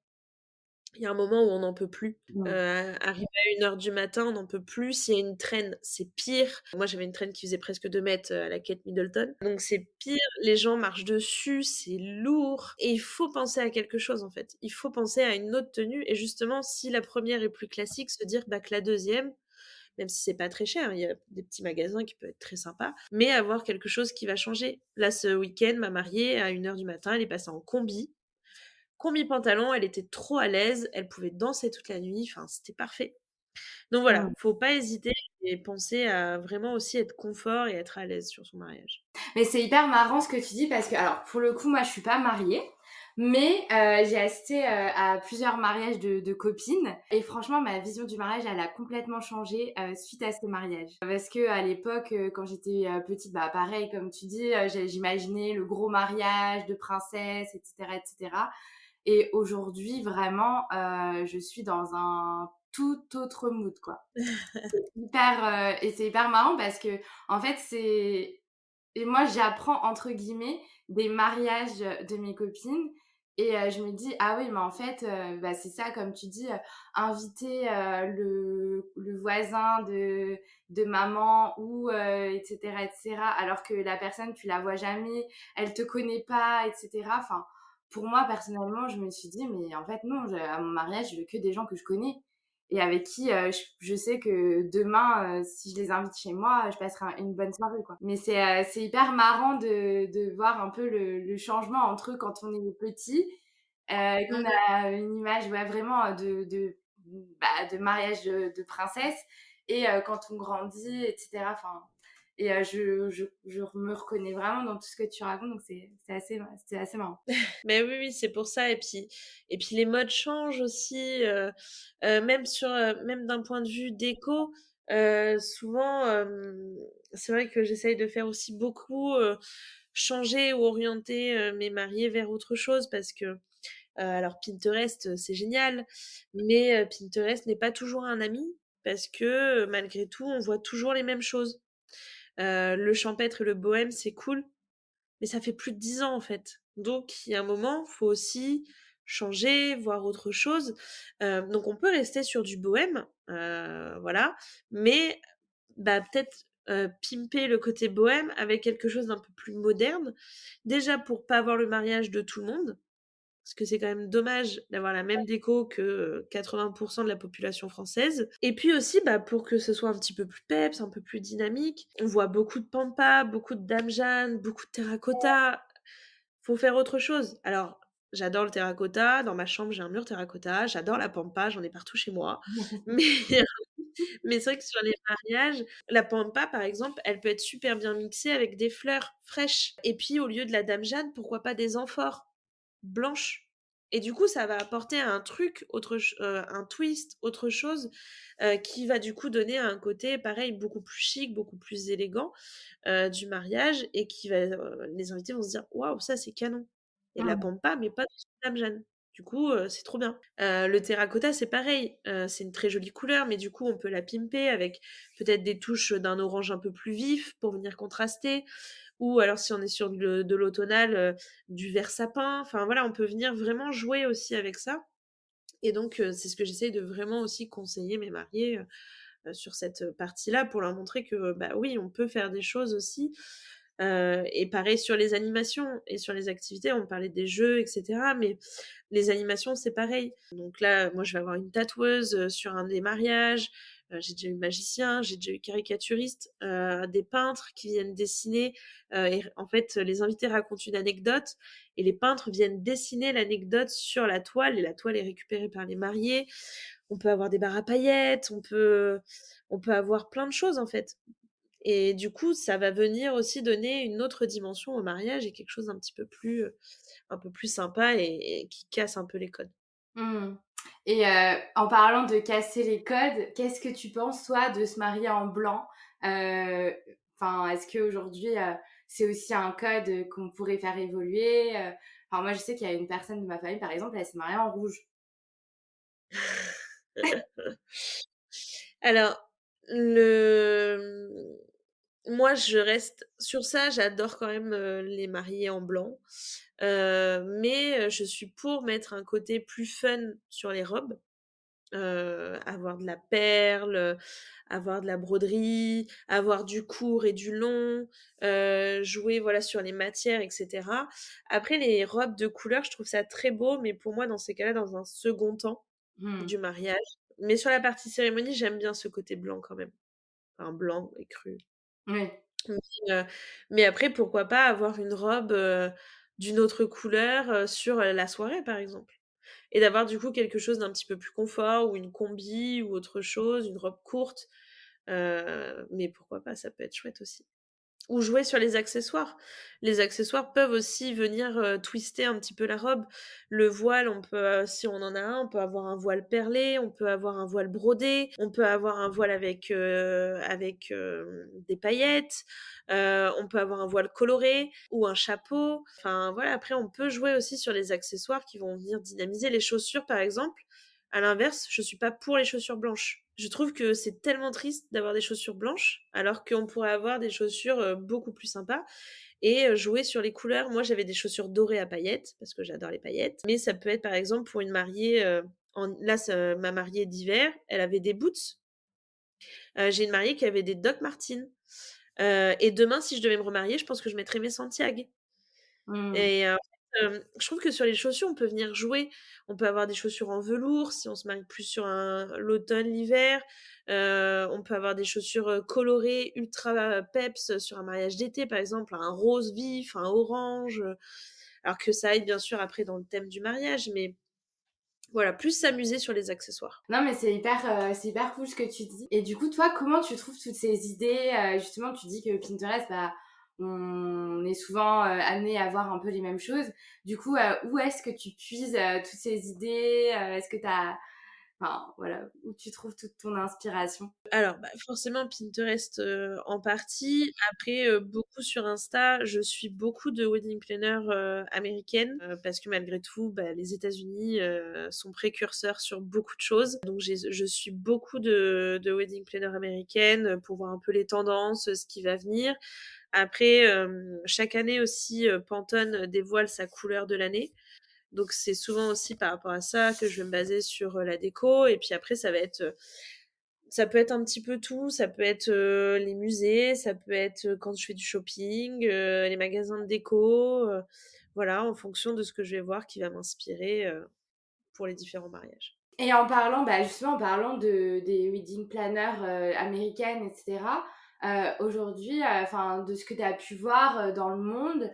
il y a un moment où on n'en peut plus. Mmh. Arrivé à 1 heure du matin, on n'en peut plus. S'il y a une traîne, c'est pire. Moi, j'avais une traîne qui faisait presque 2 mètres, à la Kate Middleton. Donc c'est pire, les gens marchent dessus, c'est lourd et il faut penser à quelque chose, en fait. Il faut penser à une autre tenue et justement, si la première est plus classique, se dire, bah, que la deuxième, même si c'est pas très cher, hein, il y a des petits magasins qui peuvent être très sympas, mais avoir quelque chose qui va changer. Là, ce week-end, ma mariée, à 1 heure du matin, elle est passée en combi. Combi pantalon, elle était trop à l'aise, elle pouvait danser toute la nuit, enfin c'était parfait. Donc voilà, Mmh. faut pas hésiter et penser à vraiment aussi être confort et être à l'aise sur son mariage. Mais c'est hyper marrant ce que tu dis parce que, alors, pour le coup, moi, je suis pas mariée, mais j'ai assisté à plusieurs mariages de copines. Et franchement, ma vision du mariage, elle a complètement changé suite à ces mariages. Parce que à l'époque, quand j'étais petite, bah pareil, comme tu dis, j'imaginais le gros mariage de princesse, etc., etc. Et cetera. Et aujourd'hui, vraiment, je suis dans un tout autre mood, quoi. Hyper, et c'est hyper marrant parce que en fait, c'est et moi, j'apprends entre guillemets des mariages de mes copines et je me dis: «Ah oui, mais en fait, bah, c'est ça comme tu dis, inviter, le voisin de maman ou et cetera, alors que la personne, tu la vois jamais, elle te connaît pas et cetera». Enfin, pour moi, personnellement, je me suis dit: «Mais en fait, non, je à mon mariage, je veux que des gens que je connais et avec qui je sais que demain, si je les invite chez moi, je passerai une bonne soirée, quoi. Mais c'est hyper marrant de voir un peu le changement entre quand on est petit, qu'on Mmh. a une image, ouais, vraiment bah, de mariage de princesse et quand on grandit, et cetera. Enfin, et je me reconnais vraiment dans tout ce que tu racontes, donc c'est assez marrant. Mais oui, oui, c'est pour ça et puis les modes changent aussi, même d'un point de vue déco, souvent, c'est vrai que j'essaye de faire aussi beaucoup, changer ou orienter, mes mariés vers autre chose parce que, alors Pinterest, c'est génial, mais Pinterest n'est pas toujours un ami parce que, malgré tout, on voit toujours les mêmes choses. Le champêtre et le bohème, c'est cool, mais ça fait plus de 10 ans, en fait. Donc il y a un moment, faut aussi changer, voir autre chose. Donc on peut rester sur du bohème, voilà, mais bah, peut-être, pimper le côté bohème avec quelque chose d'un peu plus moderne. Déjà pour pas avoir le mariage de tout le monde, parce que c'est quand même dommage d'avoir la même déco que, 80 de la population française et puis aussi, bah, pour que ce soit un petit peu plus peps, un peu plus dynamique. On voit beaucoup de pampas, beaucoup de dames Jeanne, beaucoup de terracotta. Faut faire autre chose. Alors, j'adore le terracotta, dans ma chambre, j'ai un mur terracotta, j'adore la pampa, j'en ai partout chez moi. Mais mais c'est vrai que sur les mariages, la pampa, par exemple, elle peut être super bien mixée avec des fleurs fraîches et puis au lieu de la dame Jeanne, pourquoi pas des amphores blanches? Et du coup, ça va apporter un truc, un twist, autre chose, qui va du coup donner un côté pareil, beaucoup plus chic, beaucoup plus élégant du mariage et qui va, les invités vont se dire: «Waouh, ça c'est canon. Il y a de la Mmh. pampa, mais pas de dame Jeanne. Du coup, c'est trop bien». Le terracotta, c'est pareil, c'est une très jolie couleur, mais du coup, on peut la pimper avec peut-être des touches d'un orange un peu plus vif pour venir contraster ou alors si on est sur de l'automnal, du vert sapin. Enfin voilà, on peut venir vraiment jouer aussi avec ça et donc c'est ce que j'essaye de vraiment aussi conseiller mes mariés, sur cette partie-là pour leur montrer que, bah, oui, on peut faire des choses aussi. Et pareil sur les animations et sur les activités, on parlait des jeux et cetera, mais les animations, c'est pareil. Donc là, moi, je vais avoir une tatoueuse, sur un des mariages, j'ai déjà eu magicien, j'ai déjà eu caricaturiste, des peintres qui viennent dessiner, et en fait, les invités racontent une anecdote et les peintres viennent dessiner l'anecdote sur la toile et la toile est récupérée par les mariés. On peut avoir des barres à paillettes, on peut avoir plein de choses, en fait. Et du coup, ça va venir aussi donner une autre dimension au mariage et quelque chose un peu plus sympa et qui casse un peu les codes. Mmh. Et en parlant de casser les codes, qu'est-ce que tu penses, toi, de se marier en blanc? Heu, enfin, est-ce qu'aujourd'hui, c'est aussi un code qu'on pourrait faire évoluer? Enfin, moi, je sais qu'il y a une personne de ma famille, par exemple, elle s'est mariée en rouge. Alors, le moi, je reste sur ça, j'adore quand même, les mariés en blanc, mais je suis pour mettre un côté plus fun sur les robes. Avoir de la perle, avoir de la broderie, avoir du court et du long, jouer voilà sur les matières et cetera. Après les robes de couleur, je trouve ça très beau, mais pour moi dans ces cas-là, dans un second temps Mmh. du mariage. Mais sur la partie cérémonie, j'aime bien ce côté blanc quand même, enfin blanc et cru. Oui. Mais, heu, mais après pourquoi pas avoir une robe, d'une autre couleur, sur, la soirée par exemple. et d'avoir du coup quelque chose d'un petit peu plus confort ou une combi ou autre chose, une robe courte, mais pourquoi pas, ça peut être chouette aussi. Ou jouer sur les accessoires. Les accessoires peuvent aussi venir, twister un petit peu la robe. Le voile, on peut, si on en a un, on peut avoir un voile perlé, on peut avoir un voile brodé, on peut avoir un voile avec des paillettes, on peut avoir un voile coloré ou un chapeau. Enfin voilà, après on peut jouer aussi sur les accessoires qui vont venir dynamiser. Les chaussures par exemple, à l'inverse, je suis pas pour les chaussures blanches. Je trouve que c'est tellement triste d'avoir des chaussures blanches, alors qu'on pourrait avoir des chaussures, beaucoup plus sympas et jouer sur les couleurs. Moi, j'avais des chaussures dorées à paillettes, parce que j'adore les paillettes, mais ça peut être, par exemple, pour une mariée, ma mariée d'hiver, elle avait des boots. J'ai une mariée qui avait des Doc Martens, et demain, si je devais me remarier, je pense que je mettrais mes Santiago. Mmh. Et en fait, je trouve que sur les chaussures, on peut venir jouer. On peut avoir des chaussures en velours si on se marie plus sur l'automne, l'hiver. On peut avoir des chaussures colorées, ultra peps sur un mariage d'été, par exemple, un rose vif, un orange. Alors que ça aille bien sûr après dans le thème du mariage, mais voilà, plus s'amuser sur les accessoires. Non, mais c'est hyper cool ce que tu dis. Et du coup, toi, comment tu trouves toutes ces idées? Justement, tu dis que Pinterest, bah, on est souvent amené à voir un peu les mêmes choses. Du coup, où est-ce que tu puises toutes ces idées? Est-ce que tu as... Enfin, voilà, où tu trouves toute ton inspiration? Alors, bah, forcément Pinterest, en partie. Après, beaucoup sur Insta. Je suis beaucoup de wedding planners, américaines, parce que malgré tout, bah, les États-Unis, sont précurseurs sur beaucoup de choses. Donc je suis beaucoup de wedding planners américaines, pour voir un peu les tendances, ce qui va venir. Après, chaque année aussi, Pantone dévoile sa couleur de l'année. Donc c'est souvent aussi par rapport à ça que je vais me baser sur, la déco et puis après ça peut être un petit peu tout, ça peut être les musées, ça peut être quand je fais du shopping, les magasins de déco, voilà, en fonction de ce que je vais voir qui va m'inspirer pour les différents mariages. Et en parlant, bah, justement, en parlant des wedding planners américaines, etc., aujourd'hui, enfin, de ce que tu as pu voir dans le monde,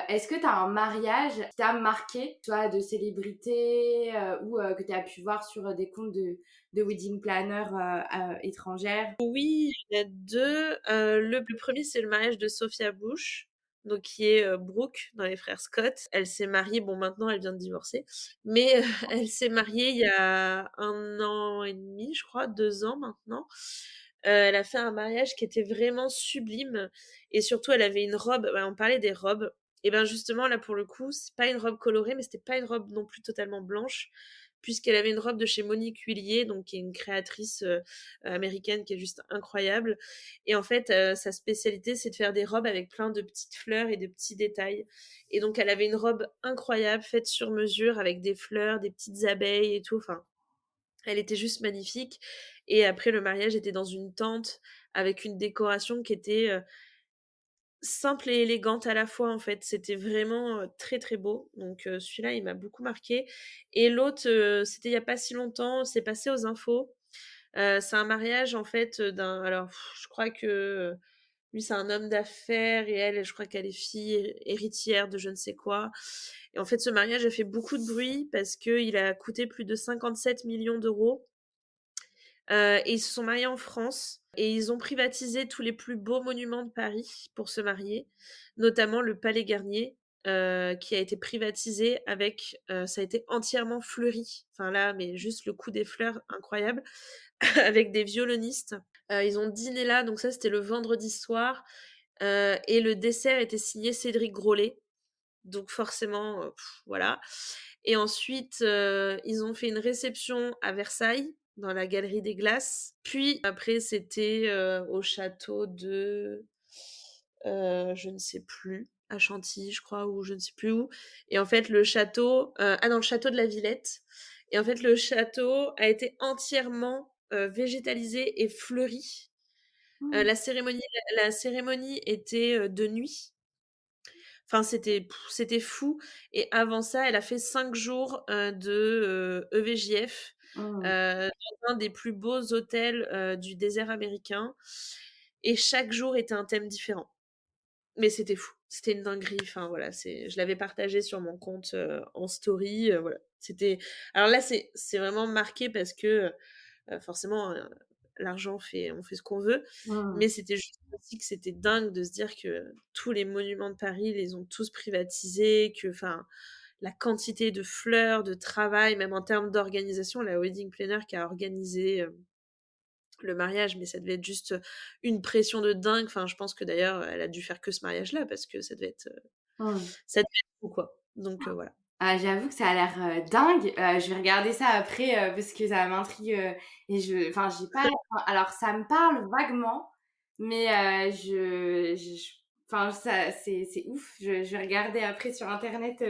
est-ce que tu as un mariage qui t'a marqué, toi, de célébrité, ou que tu as pu voir sur des comptes de wedding planners étrangères? Oui, il y en a 2. Le 1er, c'est le mariage de Sophia Bush, donc qui est, Brooke dans Les Frères Scott. Elle s'est mariée, bon maintenant elle vient de divorcer, mais elle s'est mariée il y a 1 an et demi, je crois, 2 ans maintenant. Elle a fait un mariage qui était vraiment sublime et surtout elle avait une robe, bah, on parlait des robes et ben, justement là pour le coup, c'est pas une robe colorée, mais c'était pas une robe non plus totalement blanche, puisqu'elle avait une robe de chez Monique Huillier, donc qui est une créatrice, américaine qui est juste incroyable. Et en fait, sa spécialité, c'est de faire des robes avec plein de petites fleurs et de petits détails. Et donc, elle avait une robe incroyable, faite sur mesure, avec des fleurs, des petites abeilles et tout. Enfin, elle était juste magnifique. Et après, le mariage était dans une tente avec une décoration qui était simple et élégante à la fois, en fait. C'était vraiment très très beau. Donc, celui-là, il m'a beaucoup marqué. Et l'autre, c'était il y a pas si longtemps, c'est passé aux infos. C'est un mariage en fait, alors je crois que lui c'est un homme d'affaires et elle, je crois qu'elle est fille héritière de je ne sais quoi. Et en fait, ce mariage a fait beaucoup de bruit parce qu'il a coûté plus de 57 millions d'euros. Et ils se sont mariés en France et ils ont privatisé tous les plus beaux monuments de Paris pour se marier, notamment le Palais Garnier, qui a été privatisé avec, ça a été entièrement fleuri. Enfin là, mais juste le coup des fleurs, incroyable. Avec des violonistes. Ils ont dîné là, donc ça c'était le vendredi soir, et le dessert était signé Cédric Grolet, donc forcément, voilà. Et ensuite, ils ont fait une réception à Versailles, dans la Galerie des Glaces. Puis après c'était, au château de, je ne sais plus, à Chantilly je crois ou je ne sais plus où. Et en fait le château, dans le château de la Villette. Et en fait le château a été entièrement, végétalisé et fleuri. Mmh. La cérémonie était, de nuit. Enfin c'était fou et avant ça, elle a fait 5 jours, de, EVJF, Mmh. dans un des plus beaux hôtels, du désert américain et chaque jour était un thème différent. Mais c'était fou, c'était une dinguerie, enfin voilà, je l'avais partagé sur mon compte, en story, voilà. C'était alors là, c'est vraiment marqué parce que, forcément, on fait ce qu'on veut, Mmh. mais c'était juste aussi que c'était dingue de se dire que tous les monuments de Paris, ils les ont tous privatisés, que enfin, la quantité de fleurs, de travail, même en termes d'organisation, la wedding planner qui a organisé, le mariage, mais ça devait être juste, une pression de dingue. Enfin, je pense que d'ailleurs, elle a dû faire que ce mariage-là parce que Mmh. ça devait être fou, quoi. Donc voilà. Ah, j'avoue que ça a l'air, dingue. Je vais regarder ça après, parce que ça m'intrigue, et enfin, j'ai pas alors ça me parle vaguement, mais enfin, ça c'est ouf. Je vais regarder après sur internet,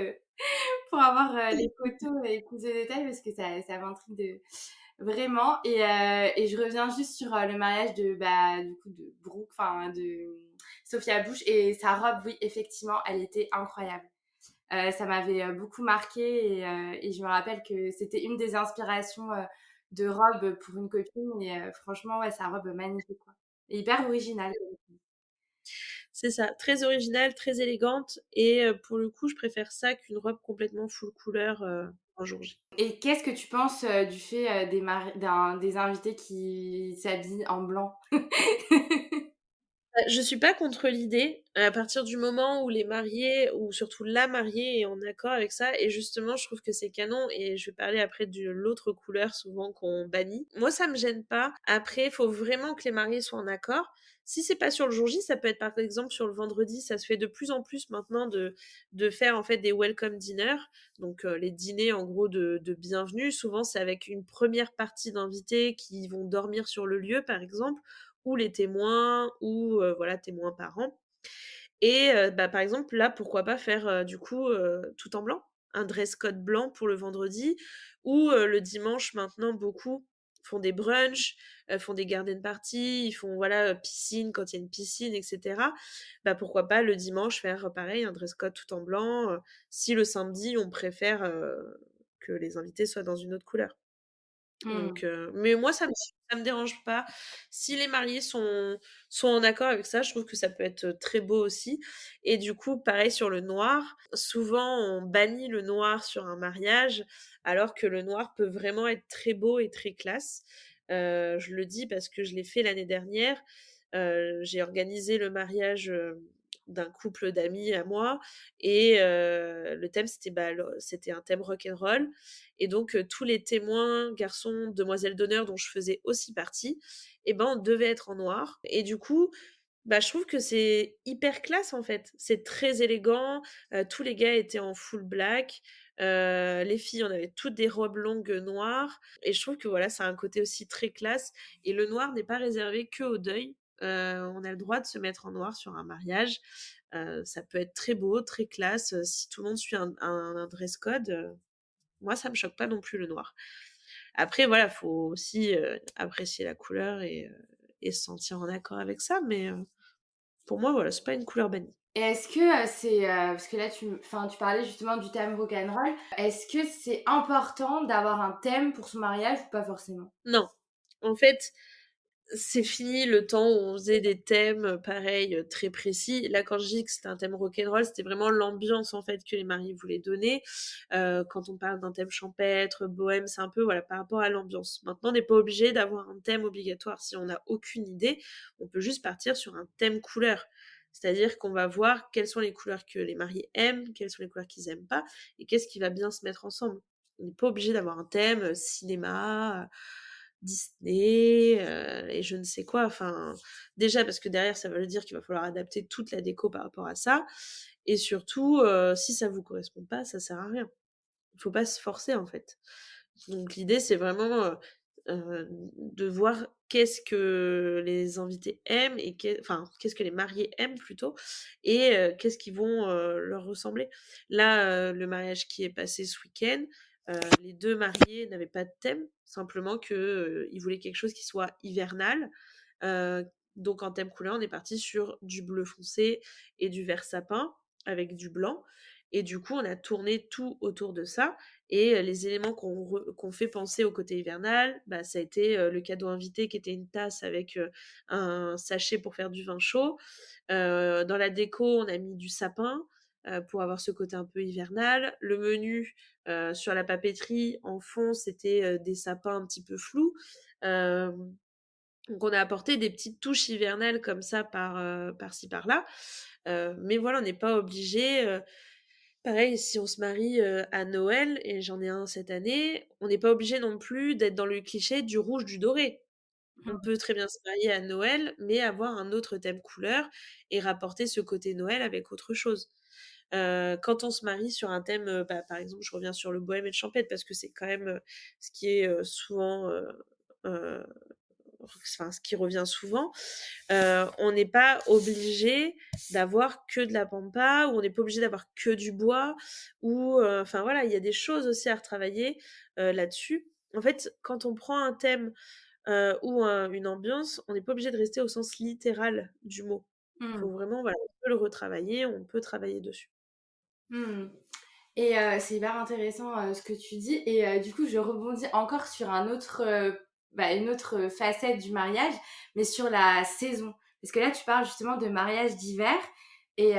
pour avoir, les photos et plus de détails parce que ça m'intrigue vraiment. Et je reviens juste sur, le mariage du coup, de Brooke, enfin, de Sophia Bush et sa robe, oui, effectivement, elle était incroyable. Ça m'avait beaucoup marqué et je me rappelle que c'était une des inspirations de robe pour une copine et franchement, ouais, sa robe magnifique, quoi. Et hyper originale. C'est ça, très originale, très élégante et pour le coup, je préfère ça qu'une robe complètement full couleur, en jour J. Et qu'est-ce que tu penses du fait des invités qui s'habillent en blanc? Je suis pas contre l'idée, à partir du moment où les mariés ou surtout la mariée est en accord avec ça et justement je trouve que c'est canon et je vais parler après de l'autre couleur souvent qu'on bannit. Moi ça me gêne pas, après il faut vraiment que les mariés soient en accord. Si c'est pas sur le jour J, ça peut être par exemple sur le vendredi, ça se fait de plus en plus maintenant de faire en fait des welcome dinners, donc les dîners en gros de bienvenue. Souvent c'est avec une première partie d'invités qui vont dormir sur le lieu par exemple, ou les témoins ou voilà, témoins parents et bah, par exemple, là, pourquoi pas faire, du coup, tout en blanc? Un dress code blanc pour le vendredi ou le dimanche, maintenant, beaucoup font des brunchs, font des garden parties, ils font, voilà, piscine quand il y a une piscine et cetera. Bah, pourquoi pas le dimanche faire, pareil, un dress code tout en blanc, si le samedi, on préfère, que les invités soient dans une autre couleur. Mmh. Donc mais moi ça me dérange pas. Si les mariés sont en accord avec ça, je trouve que ça peut être, très beau aussi et du coup, pareil sur le noir, souvent on bannit le noir sur un mariage, alors que le noir peut vraiment être très beau et très classe. Je le dis parce que je l'ai fait l'année dernière. J'ai organisé le mariage, d'un couple d'amis à moi et le thème c'était, bah, c'était un thème rock and roll et donc tous les témoins, garçons, demoiselles d'honneur dont je faisais aussi partie et ben, on devait être en noir et du coup, bah, je trouve que c'est hyper classe, en fait. C'est très élégant, tous les gars étaient en full black, les filles, on avait toutes des robes longues, noires et je trouve que, voilà, ça a un côté aussi très classe et le noir n'est pas réservé qu'au deuil. On a le droit de se mettre en noir sur un mariage, ça peut être très beau, très classe, si tout le monde suit un dress code, moi, ça me choque pas non plus le noir. Après, voilà, faut aussi, apprécier la couleur et se sentir en accord avec ça, mais pour moi, voilà, c'est pas une couleur bannie. Et est-ce que, parce que là tu parlais justement du thème rock'n'roll. Est-ce que c'est important d'avoir un thème pour son mariage ou pas forcément? Non, en fait, c'est fini le temps où on faisait des thèmes, pareil, très précis. Là, quand je dis que c'était un thème rock'n'roll, c'était vraiment l'ambiance, en fait, que les mariés voulaient donner. Quand on parle d'un thème champêtre, bohème, c'est un peu, voilà, par rapport à l'ambiance. Maintenant, on n'est pas obligé d'avoir un thème obligatoire. Si on n'a aucune idée, on peut juste partir sur un thème couleur. C'est-à-dire qu'on va voir quelles sont les couleurs que les mariés aiment, quelles sont les couleurs qu'ils aiment pas, et qu'est-ce qui va bien se mettre ensemble. On n'est pas obligé d'avoir un thème, cinéma, Disney, et je ne sais quoi. Enfin, déjà parce que derrière ça veut dire qu'il va falloir adapter toute la déco par rapport à ça et surtout, si ça vous correspond pas, ça sert à rien. Il faut pas se forcer, en fait. Donc l'idée, c'est vraiment, de voir qu'est-ce que les invités aiment et qu'est-ce que les mariés aiment plutôt et qu'est-ce qui vont, leur ressembler. Là, le mariage qui est passé ce week-end, les 2 mariés n'avaient pas de thème, simplement que, ils voulaient quelque chose qui soit hivernal. Heu, donc en thème couleur, on est parti sur du bleu foncé et du vert sapin avec du blanc et du coup, on a tourné tout autour de ça et les éléments qu'on fait penser au côté hivernal, bah, ça a été, le cadeau invité qui était une tasse avec, un sachet pour faire du vin chaud. Dans la déco, on a mis du sapin, pour avoir ce côté un peu hivernal. Le menu, sur la papeterie, en fond, c'était, des sapins un petit peu flous. Hem, donc on a apporté des petites touches hivernales comme ça par-ci par-là. Mais voilà, on n'est pas obligé, pareil, si on se marie, à Noël et j'en ai un cette année, on n'est pas obligé non plus d'être dans le cliché du rouge, du doré. On peut très bien se marier à Noël, mais avoir un autre thème couleur et rapporter ce côté Noël avec autre chose. Quand on se marie sur un thème, par exemple, je reviens sur le bohème et le champêtre parce que c'est quand même, ce qui est, souvent, heu, enfin, ce qui revient souvent. On n'est pas obligé d'avoir que de la pampa ou on n'est pas obligé d'avoir que du bois ou enfin voilà, il y a des choses aussi à retravailler, là-dessus. En fait, quand on prend un thème, ou une ambiance, on n'est pas obligé de rester au sens littéral du mot. Il Mmh. faut vraiment, voilà, on peut le retravailler, on peut travailler dessus. Mmh. Et c'est hyper intéressant, ce que tu dis et du coup, je rebondis encore sur un autre, une autre facette du mariage, mais sur la saison. Parce que là, tu parles justement de mariage d'hiver et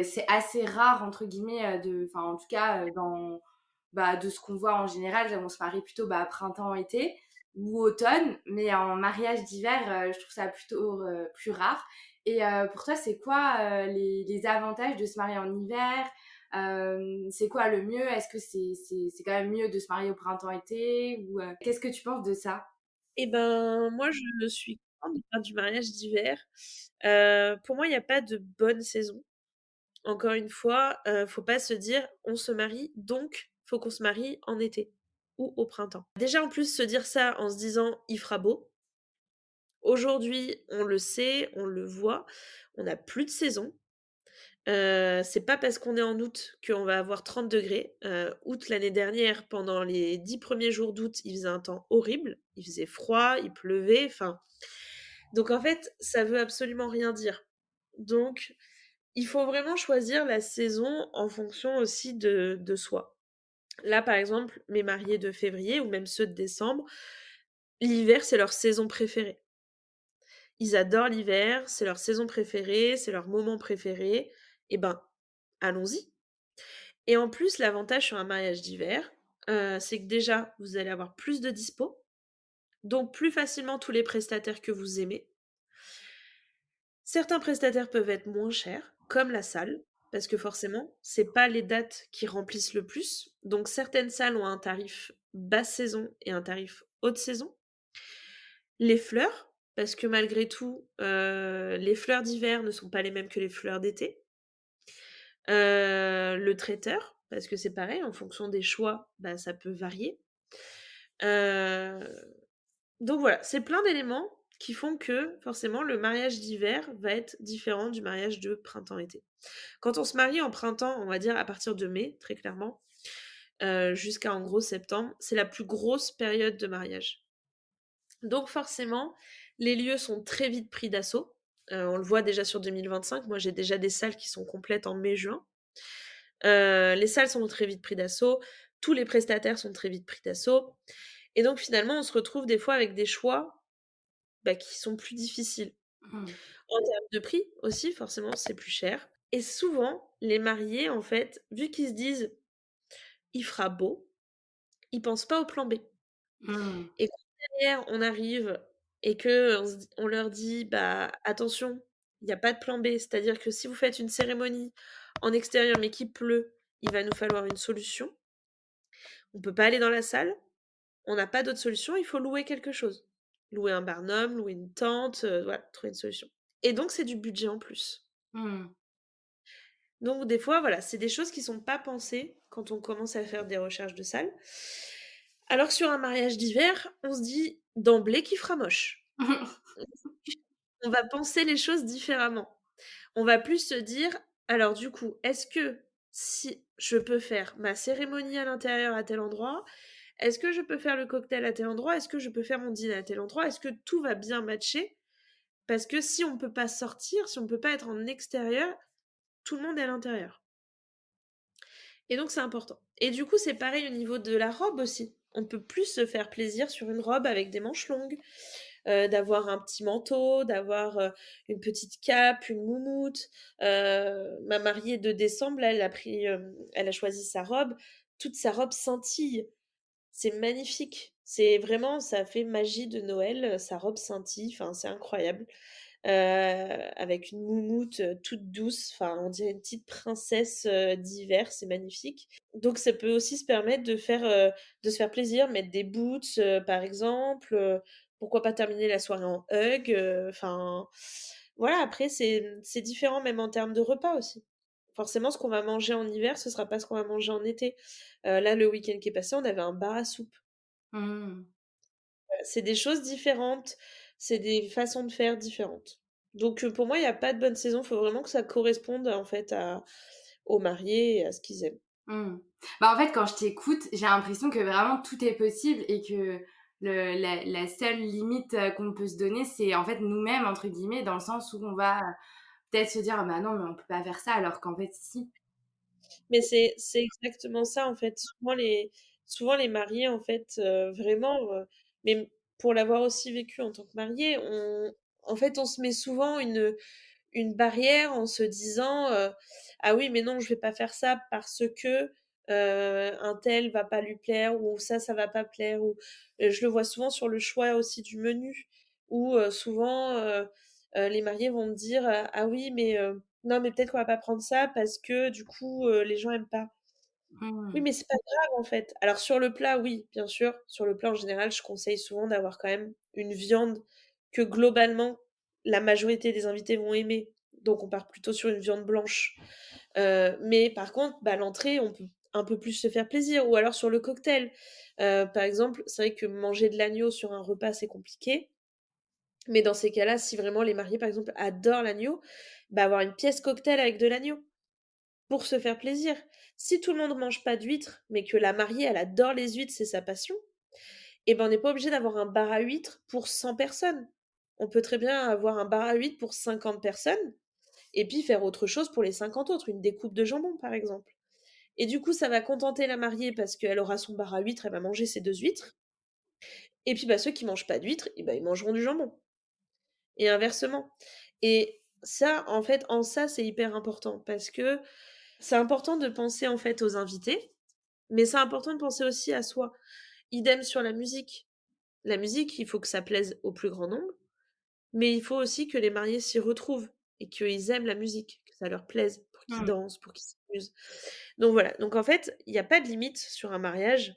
c'est assez «rare» entre guillemets, en tout cas, de ce qu'on voit en général, on se marie plutôt, printemps-été ou automne, mais en mariage d'hiver, je trouve ça plutôt, plus rare et pour toi, c'est quoi, les avantages de se marier en hiver? C'est quoi le mieux? Est-ce que c'est quand même mieux de se marier au printemps-été ou qu'est-ce que tu penses de ça? Et ben, moi, je suis contente de faire du mariage d'hiver. Pour moi, il y a pas de bonne saison. Encore une fois, faut pas se dire: «On se marie, donc faut qu'on se marie en été ou au printemps». Déjà, en plus, se dire ça en se disant: «Il fera beau». Aujourd'hui, on le sait, on le voit, on n'a plus de saison. C'est pas parce qu'on est en août qu'on va avoir 30 degrés. Août l'année dernière, pendant les 10 premiers jours d'août, il faisait un temps horrible. Il faisait froid, il pleuvait, enfin donc en fait, ça veut absolument rien dire. Donc il faut vraiment choisir la saison en fonction aussi de soi. Là, par exemple, mes mariés de février ou même ceux de décembre, l'hiver, c'est leur saison préférée. Ils adorent l'hiver, c'est leur saison préférée, c'est leur moment préféré. Et ben, allons-y. Et en plus, l'avantage sur un mariage d'hiver, c'est que déjà, vous allez avoir plus de dispo, donc plus facilement tous les prestataires que vous aimez. Certains prestataires peuvent être moins chers, comme la salle, parce que forcément, c'est pas les dates qui remplissent le plus. Donc certaines salles ont un tarif basse saison et un tarif haute saison. Les fleurs, parce que malgré tout, les fleurs d'hiver ne sont pas les mêmes que les fleurs d'été. Le traiteur, parce que c'est pareil, en fonction des choix, bah, ça peut varier. Heu, donc voilà, c'est plein d'éléments qui font que, forcément, le mariage d'hiver va être différent du mariage de printemps-été. Quand on se marie en printemps, on va dire à partir de mai, très clairement, jusqu'à en gros septembre, c'est la plus grosse période de mariage. Donc forcément, les lieux sont très vite pris d'assaut. On le voit déjà sur 2025. Moi, j'ai déjà des salles qui sont complètes en mai-juin. Les salles sont très vite pris d'assaut, tous les prestataires sont très vite pris d'assaut et donc finalement, on se retrouve des fois avec des choix, qui sont plus difficiles. Mmh. En termes de prix aussi, forcément, c'est plus cher et souvent, les mariés, en fait, vu qu'ils se disent: «Il fera beau», ils pensent pas au plan B Mmh. et quand derrière, on arrive et qu'on leur dit: «Bah, attention, il y a pas de plan B, c'est-à-dire que si vous faites une cérémonie en extérieur mais qu'il pleut, il va nous falloir une solution». On peut pas aller dans la salle, on n'a pas d'autre solution, il faut louer quelque chose. Louer un barnum, louer une tente, voilà, trouver une solution. Et donc c'est du budget en plus. Mmh. Donc des fois, voilà, c'est des choses qui sont pas pensées quand on commence à faire des recherches de salle. Alors que sur un mariage d'hiver, on se dit d'emblée qu'il fera moche. On va penser les choses différemment. On va plus se dire: «Alors du coup, est-ce que si je peux faire ma cérémonie à l'intérieur à tel endroit? Est-ce que je peux faire le cocktail à tel endroit? Est-ce que je peux faire mon dîner à tel endroit? Est-ce que tout va bien matcher?» Parce que si on peut pas sortir, si on peut pas être en extérieur, tout le monde est à l'intérieur. Et donc c'est important. Et du coup, c'est pareil au niveau de la robe aussi. On peut plus se faire plaisir sur une robe avec des manches longues, d'avoir un petit manteau, d'avoir, une petite cape, une moumoute. Ma mariée de décembre, là, elle a choisi sa robe. Toute sa robe scintille. C'est magnifique. C'est vraiment ça fait magie de Noël, sa robe scintille, enfin, c'est incroyable. Avec une moumoute, toute douce, enfin, on dirait une petite princesse, d'hiver, c'est magnifique. Donc ça peut aussi se permettre de se faire plaisir, mettre des boots, par exemple, pourquoi pas terminer la soirée en hug, enfin, voilà, après c'est différent même en termes de repas aussi. Forcément, ce qu'on va manger en hiver, ce sera pas ce qu'on va manger en été. Là, le week-end qui est passé, on avait un bar à soupe. Mmh. C'est des choses différentes, c'est des façons de faire différentes. Donc pour moi, il y a pas de bonne saison, faut vraiment que ça corresponde, en fait, à aux mariés et à ce qu'ils aiment. Mmh. Bah, en fait, quand je t'écoute, j'ai l'impression que vraiment tout est possible et que la seule limite, qu'on peut se donner, c'est en fait «nous-mêmes» entre guillemets, dans le sens où on va peut-être se dire: «Ah bah non, mais on peut pas faire ça», alors qu'en fait si. Mais c'est exactement ça, en fait. Souvent les mariés, en fait, vraiment, mais pour l'avoir aussi vécu en tant que mariée, en fait, on se met souvent une barrière en se disant, «Ah oui, mais non, je vais pas faire ça parce que, un tel va pas lui plaire ou ça va pas plaire» ou je le vois souvent sur le choix aussi du menu où, souvent, les mariés vont me dire, «Ah oui, mais non, mais peut-être qu'on va pas prendre ça parce que du coup, les gens aiment pas». Oui, Mmh. mais c'est pas grave en fait. Alors sur le plat, oui, bien sûr, sur le plat en général, je conseille souvent d'avoir quand même une viande que globalement la majorité des invités vont aimer. Donc on part plutôt sur une viande blanche. Mais par contre, bah, l'entrée, on peut un peu plus se faire plaisir ou alors sur le cocktail. Par exemple, c'est vrai que manger de l'agneau sur un repas, c'est compliqué. Mais dans ces cas-là, si vraiment les mariés, par exemple, adorent l'agneau, bah, avoir une pièce cocktail avec de l'agneau. Pour se faire plaisir. Si tout le monde mange pas d'huîtres, mais que la mariée, elle adore les huîtres, c'est sa passion, et ben, on n'est pas obligé d'avoir un bar à huîtres pour 100 personnes. On peut très bien avoir un bar à huîtres pour 50 personnes et puis faire autre chose pour les 50 autres, une découpe de jambon, par exemple. Et du coup, ça va contenter la mariée parce qu'elle aura son bar à huîtres, elle va manger ses 2 huîtres et puis, bah, ceux qui mangent pas d'huîtres et bah, ils mangeront du jambon et inversement. Et ça, en fait, en ça, c'est hyper important parce que c'est important de penser, en fait, aux invités. Mais c'est important de penser aussi à soi. Idem sur la musique. La musique, il faut que ça plaise au plus grand nombre, mais il faut aussi que les mariés s'y retrouvent et qu'ils aiment la musique, que ça leur plaise, pour qu'ils Mmh. dansent, pour qu'ils s'amusent. Donc voilà, donc en fait, il y a pas de limite sur un mariage.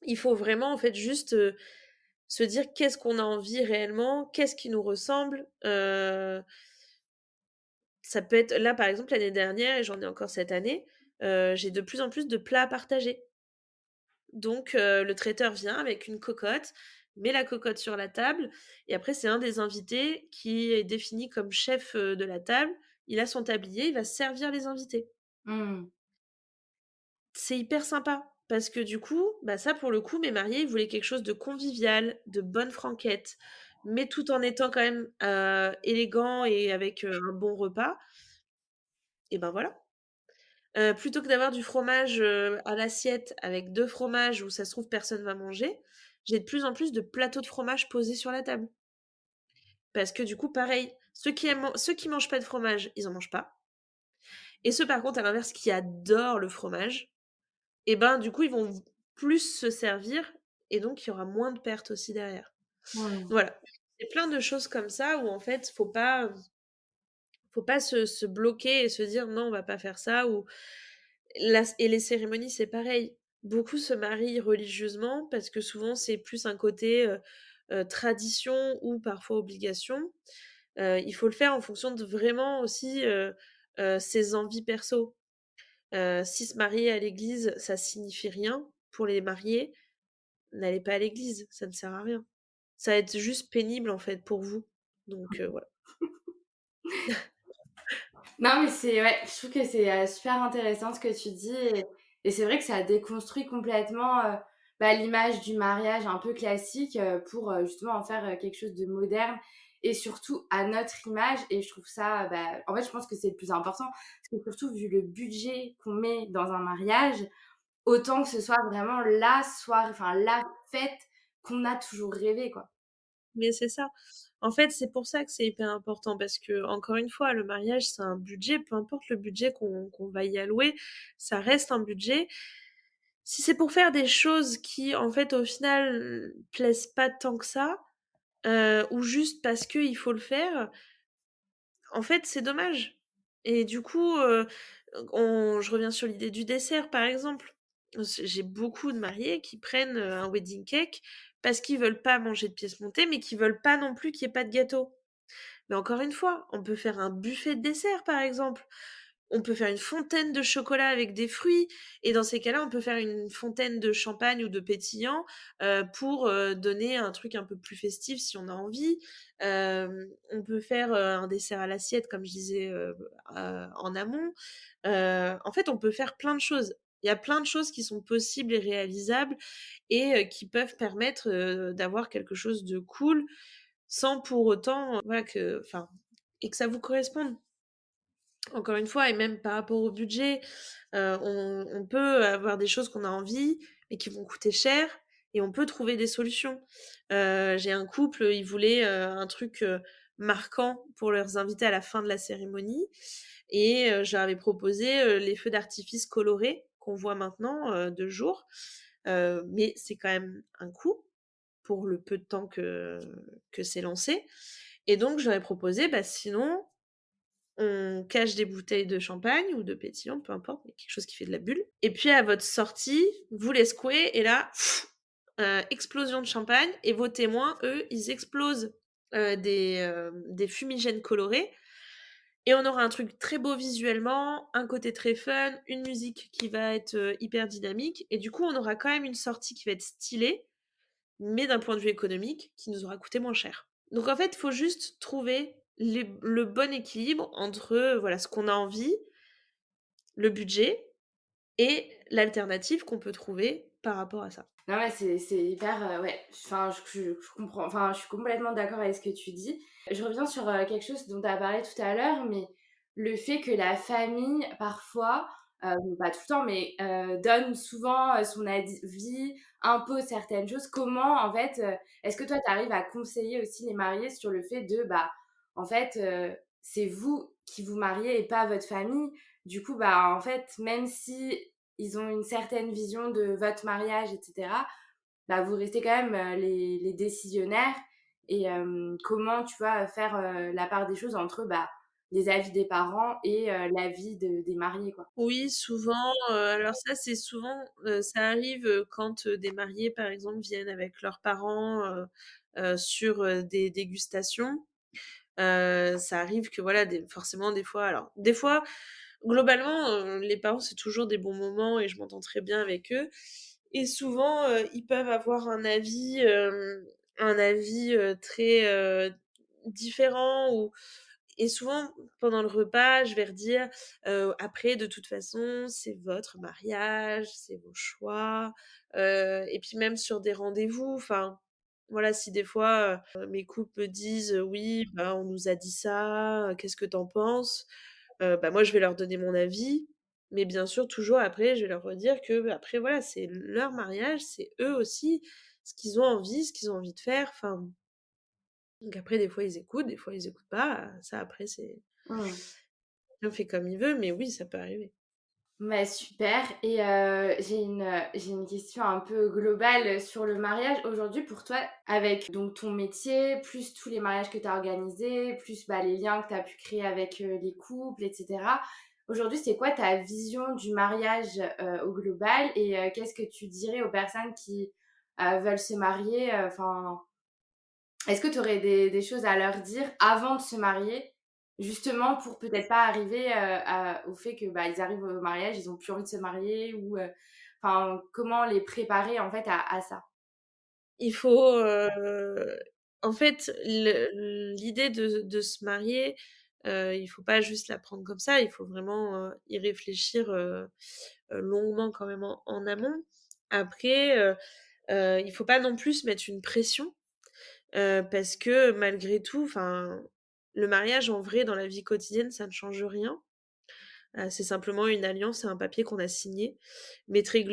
Il faut vraiment, en fait, juste, se dire qu'est-ce qu'on a envie réellement, qu'est-ce qui nous ressemble. Ça peut être là, par exemple, l'année dernière et j'en ai encore cette année, j'ai de plus en plus de plats à partager. Donc le traiteur vient avec une cocotte, met la cocotte sur la table et après c'est un des invités qui est défini comme chef, de la table. Il a son tablier, il va servir les invités. Mmh. C'est hyper sympa parce que du coup, bah, ça pour le coup mes mariés, ils voulaient quelque chose de convivial, de bonne franquette, mais tout en étant quand même, élégant et avec, un bon repas et ben voilà. Plutôt que d'avoir du fromage, à l'assiette avec 2 fromages où ça se trouve personne va manger, j'ai de plus en plus de plateaux de fromage posés sur la table. Parce que du coup pareil, ceux qui mangent pas de fromage, ils en mangent pas et ceux par contre à l'inverse qui adorent le fromage et ben, du coup ils vont plus se servir et donc il y aura moins de pertes aussi derrière. Mmh. Voilà, c'est plein de choses comme ça où en fait faut pas se bloquer et se dire: «Non, on va pas faire ça» ou les cérémonies, c'est pareil. Beaucoup se marient religieusement parce que souvent c'est plus un côté, tradition ou parfois obligation. Il faut le faire en fonction de vraiment aussi, ses envies perso. Si se marier à l'église, ça signifie rien pour les mariés, n'allez pas à l'église, ça ne sert à rien. Ça va être juste pénible en fait pour vous. Donc voilà. Non, mais c'est ouais, je trouve que c'est, super intéressant ce que tu dis et c'est vrai que ça déconstruit complètement, bah, l'image du mariage un peu classique, pour, justement en faire, quelque chose de moderne et surtout à notre image et je trouve ça, bah, en fait, je pense que c'est le plus important parce que surtout vu le budget qu'on met dans un mariage, autant que ce soit vraiment la soirée, enfin la fête qu'on a toujours rêvé, quoi. Mais c'est ça. En fait, c'est pour ça que c'est hyper important parce que encore une fois, le mariage, c'est un budget, peu importe le budget qu'on va y allouer, ça reste un budget. Si c'est pour faire des choses qui, en fait, au final, plaisent pas tant que ça, ou juste parce qu'il faut le faire, en fait, c'est dommage. Et du coup, je reviens sur l'idée du dessert, par exemple. J'ai beaucoup de mariés qui prennent un wedding cake parce qu'ils veulent pas manger de pièces montées, mais qui veulent pas non plus qu'il y ait pas de gâteau. Mais encore une fois, on peut faire un buffet de dessert, par exemple. On peut faire une fontaine de chocolat avec des fruits et dans ces cas-là, on peut faire une fontaine de champagne ou de pétillant, pour, donner un truc un peu plus festif si on a envie. On peut faire, un dessert à l'assiette comme je disais, en amont. En fait, on peut faire plein de choses. Il y a plein de choses qui sont possibles et réalisables et qui peuvent permettre, d'avoir quelque chose de cool sans pour autant, voilà que enfin et que ça vous corresponde. Encore une fois et même par rapport au budget, on peut avoir des choses qu'on a envie, mais qui vont coûter cher et on peut trouver des solutions. J'ai un couple, ils voulaient, un truc, marquant pour leurs invités à la fin de la cérémonie et je leur avais proposé, les feux d'artifice colorés qu'on voit maintenant, de jour. Mais c'est quand même un coût pour le peu de temps que c'est lancé et donc je leur ai proposé, bah, sinon on cache des bouteilles de champagne ou de pétillant, peu importe, mais quelque chose qui fait de la bulle. Et puis à votre sortie, vous les secouez et là, explosion de champagne et vos témoins, eux, ils explosent des fumigènes colorés et on aura un truc très beau visuellement, un côté très fun, une musique qui va être hyper dynamique et du coup, on aura quand même une sortie qui va être stylée, mais d'un point de vue économique, qui nous aura coûté moins cher. Donc en fait, il faut juste trouver le bon équilibre entre voilà ce qu'on a envie, le budget et l'alternative qu'on peut trouver par rapport à ça. Non, mais c'est hyper, ouais, enfin, je comprends, enfin, je suis complètement d'accord avec ce que tu dis. Je reviens sur quelque chose dont tu as parlé tout à l'heure, mais le fait que la famille, parfois, bon, pas tout le temps, mais donne souvent son avis, impose certaines choses. Comment, en fait, est-ce que toi, tu arrives à conseiller aussi les mariés sur le fait de, bah, en fait, c'est vous qui vous mariez et pas votre famille. Du coup, bah, en fait, même si ils ont une certaine vision de votre mariage, etc., bah, vous restez quand même les décisionnaires. Et comment tu vas faire la part des choses entre bah, les avis des parents et l'avis des mariés, quoi. Oui, souvent, alors ça, c'est souvent, ça arrive, quand, des mariés, par exemple, viennent avec leurs parents, sur, des dégustations. Ça arrive que voilà, forcément des fois alors des fois, globalement, les parents, c'est toujours des bons moments et je m'entends très bien avec eux et souvent, ils peuvent avoir un avis, très, différent ou et souvent, pendant le repas, je vais redire, «Après, de toute façon, c'est votre mariage, c'est vos choix», et puis même sur des rendez-vous, enfin, voilà, si des fois, mes couples me disent: «Oui, bah, on nous a dit ça, qu'est-ce que tu en penses?» Bah, moi, je vais leur donner mon avis, mais bien sûr, toujours après, je vais leur redire que, bah, après, voilà, c'est leur mariage, c'est eux aussi, ce qu'ils ont envie, ce qu'ils ont envie de faire, enfin donc après, des fois, ils écoutent, des fois, ils écoutent pas, ça après, c'est Mmh. chacun fait comme il veut, mais oui, ça peut arriver. Bah, super. Et j'ai une question un peu globale sur le mariage. Aujourd'hui, pour toi, avec donc ton métier, plus tous les mariages que tu as organisés, plus bah, les liens que tu as pu créer avec les couples, etc. Aujourd'hui, c'est quoi ta vision du mariage au global et qu'est-ce que tu dirais aux personnes qui veulent se marier? Enfin, est-ce que tu aurais des choses à leur dire avant de se marier? Justement pour peut-être pas arriver, au fait que, bah, ils arrivent au mariage, ils ont plus envie de se marier ou, enfin, comment les préparer en fait à ça? Il faut, en fait, l'idée de se marier, il faut pas juste la prendre comme ça, il faut vraiment, y réfléchir, longuement quand même en amont. Après, il faut pas non plus se mettre une pression, parce que malgré tout, enfin, le mariage en vrai dans la vie quotidienne, ça ne change rien. C'est simplement une alliance et un papier qu'on a signé. Mais très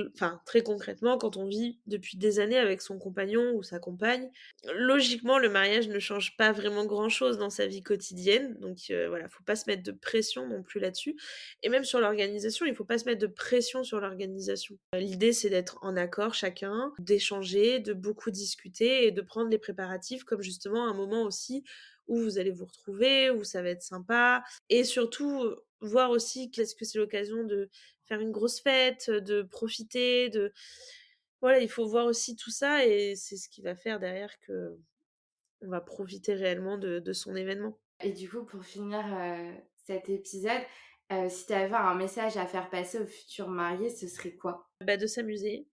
concrètement, quand on vit depuis des années avec son compagnon ou sa compagne, logiquement, le mariage ne change pas vraiment grand-chose dans sa vie quotidienne. Donc voilà, faut pas se mettre de pression non plus là-dessus. Et même sur l'organisation, il faut pas se mettre de pression sur l'organisation. L'idée, c'est d'être en accord chacun, d'échanger, de beaucoup discuter et de prendre les préparatifs comme justement un moment aussi où vous allez vous retrouver, où ça va être sympa. Et surtout, voir aussi qu'est-ce que c'est l'occasion de faire une grosse fête, de profiter, voilà, il faut voir aussi tout ça et c'est ce qui va faire derrière que on va profiter réellement de son événement. Et du coup, pour finir, cet épisode, si tu avais un message à faire passer aux futurs mariés, ce serait quoi? Bah, de s'amuser,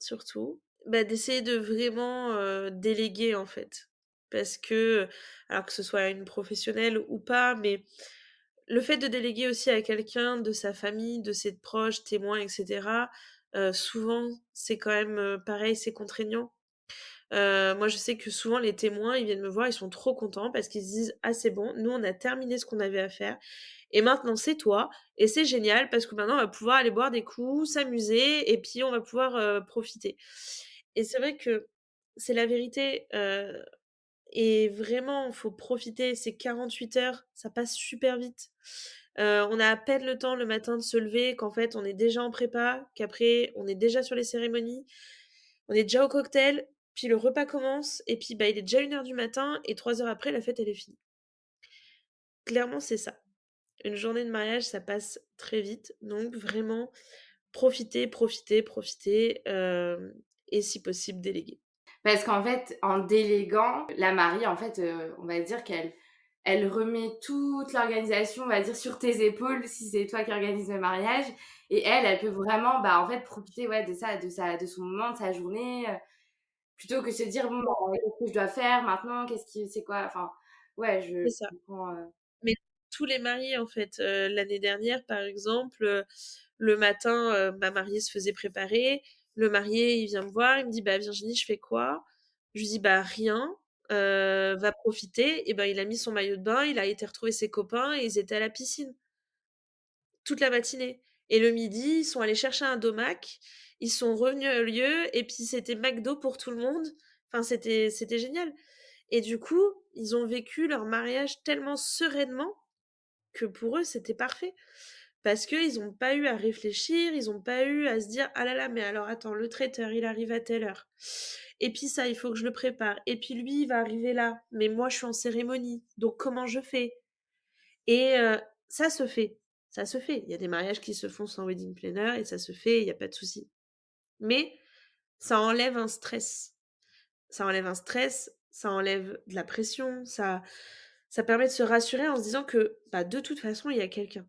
surtout. Bah, d'essayer de vraiment, déléguer, en fait. Parce que, alors que ce soit une professionnelle ou pas, mais le fait de déléguer aussi à quelqu'un de sa famille, de ses proches, témoins et cetera, souvent, c'est quand même, pareil, c'est contraignant. Moi, je sais que souvent les témoins, ils viennent me voir, ils sont trop contents parce qu'ils se disent: «Ah c'est bon, nous on a terminé ce qu'on avait à faire et maintenant c'est toi et c'est génial parce que maintenant on va pouvoir aller boire des coups, s'amuser et puis on va pouvoir, profiter» et c'est vrai que c'est la vérité, et vraiment, faut profiter. Ces 48 heures, ça passe super vite. On a à peine le temps le matin de se lever, qu'en fait, on est déjà en prépa, qu'après, on est déjà sur les cérémonies, on est déjà au cocktail, puis le repas commence, et puis bah, il est déjà 1 heure du matin, et 3 heures après, la fête, elle est finie. Clairement, c'est ça. Une journée de mariage, ça passe très vite, donc vraiment, profiter, profiter, profiter, et si possible, déléguer. Parce qu'en fait, en déléguant, la mariée, en fait, on va dire qu'elle remet toute l'organisation, on va dire, sur tes épaules, si c'est toi qui organise le mariage et elle peut vraiment, bah, en fait, profiter, ouais, de son moment, de sa journée, plutôt que se dire: «Bon, bah, qu'est-ce que je dois faire maintenant? C'est quoi?» enfin, ouais, je C'est ça. comprends, Mais tous les mariés, en fait, l'année dernière, par exemple, le matin, ma mariée se faisait préparer. Le marié, il vient me voir, il me dit: «Bah, Virginie, je fais quoi?» Je lui dis: «Bah, rien, va profiter» et ben, il a mis son maillot de bain, il a été retrouver ses copains et ils étaient à la piscine toute la matinée et le midi, ils sont allés chercher un domac, ils sont revenus au lieu et puis c'était McDo pour tout le monde. Enfin, c'était génial et du coup, ils ont vécu leur mariage tellement sereinement que pour eux, c'était parfait. Parce qu'ils ont pas eu à réfléchir, ils ont pas eu à se dire: «Ah là là, mais alors attends, le traiteur, il arrive à telle heure. Et puis ça, il faut que je le prépare. Et puis lui, il va arriver là. Mais moi, je suis en cérémonie. Donc comment je fais?» Et ça se fait. Ça se fait. Il y a des mariages qui se font sans wedding planner et ça se fait, il y a pas de souci. Mais ça enlève un stress. Ça enlève un stress, ça enlève de la pression, ça permet de se rassurer en se disant que, bah, de toute façon, il y a quelqu'un.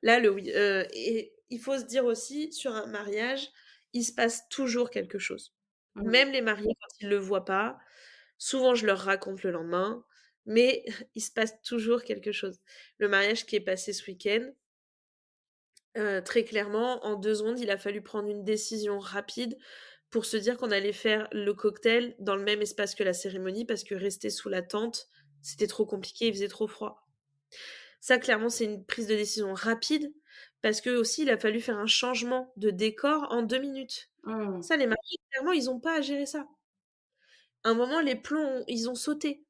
Là, le oui et il faut se dire aussi, sur un mariage, il se passe toujours quelque chose. mmh. Même les mariés, quand ils le voient pas, souvent je leur raconte le lendemain, mais il se passe toujours quelque chose. Le mariage qui est passé ce week-end, très clairement, en 2 secondes, il a fallu prendre une décision rapide pour se dire qu'on allait faire le cocktail dans le même espace que la cérémonie parce que rester sous la tente, c'était trop compliqué, il faisait trop froid. Ça, clairement, c'est une prise de décision rapide parce que aussi il a fallu faire un changement de décor en 2 minutes. Mmh. Ça, les mariés, clairement, ils ont pas à gérer ça. À un moment, les plombs, ils ont sauté.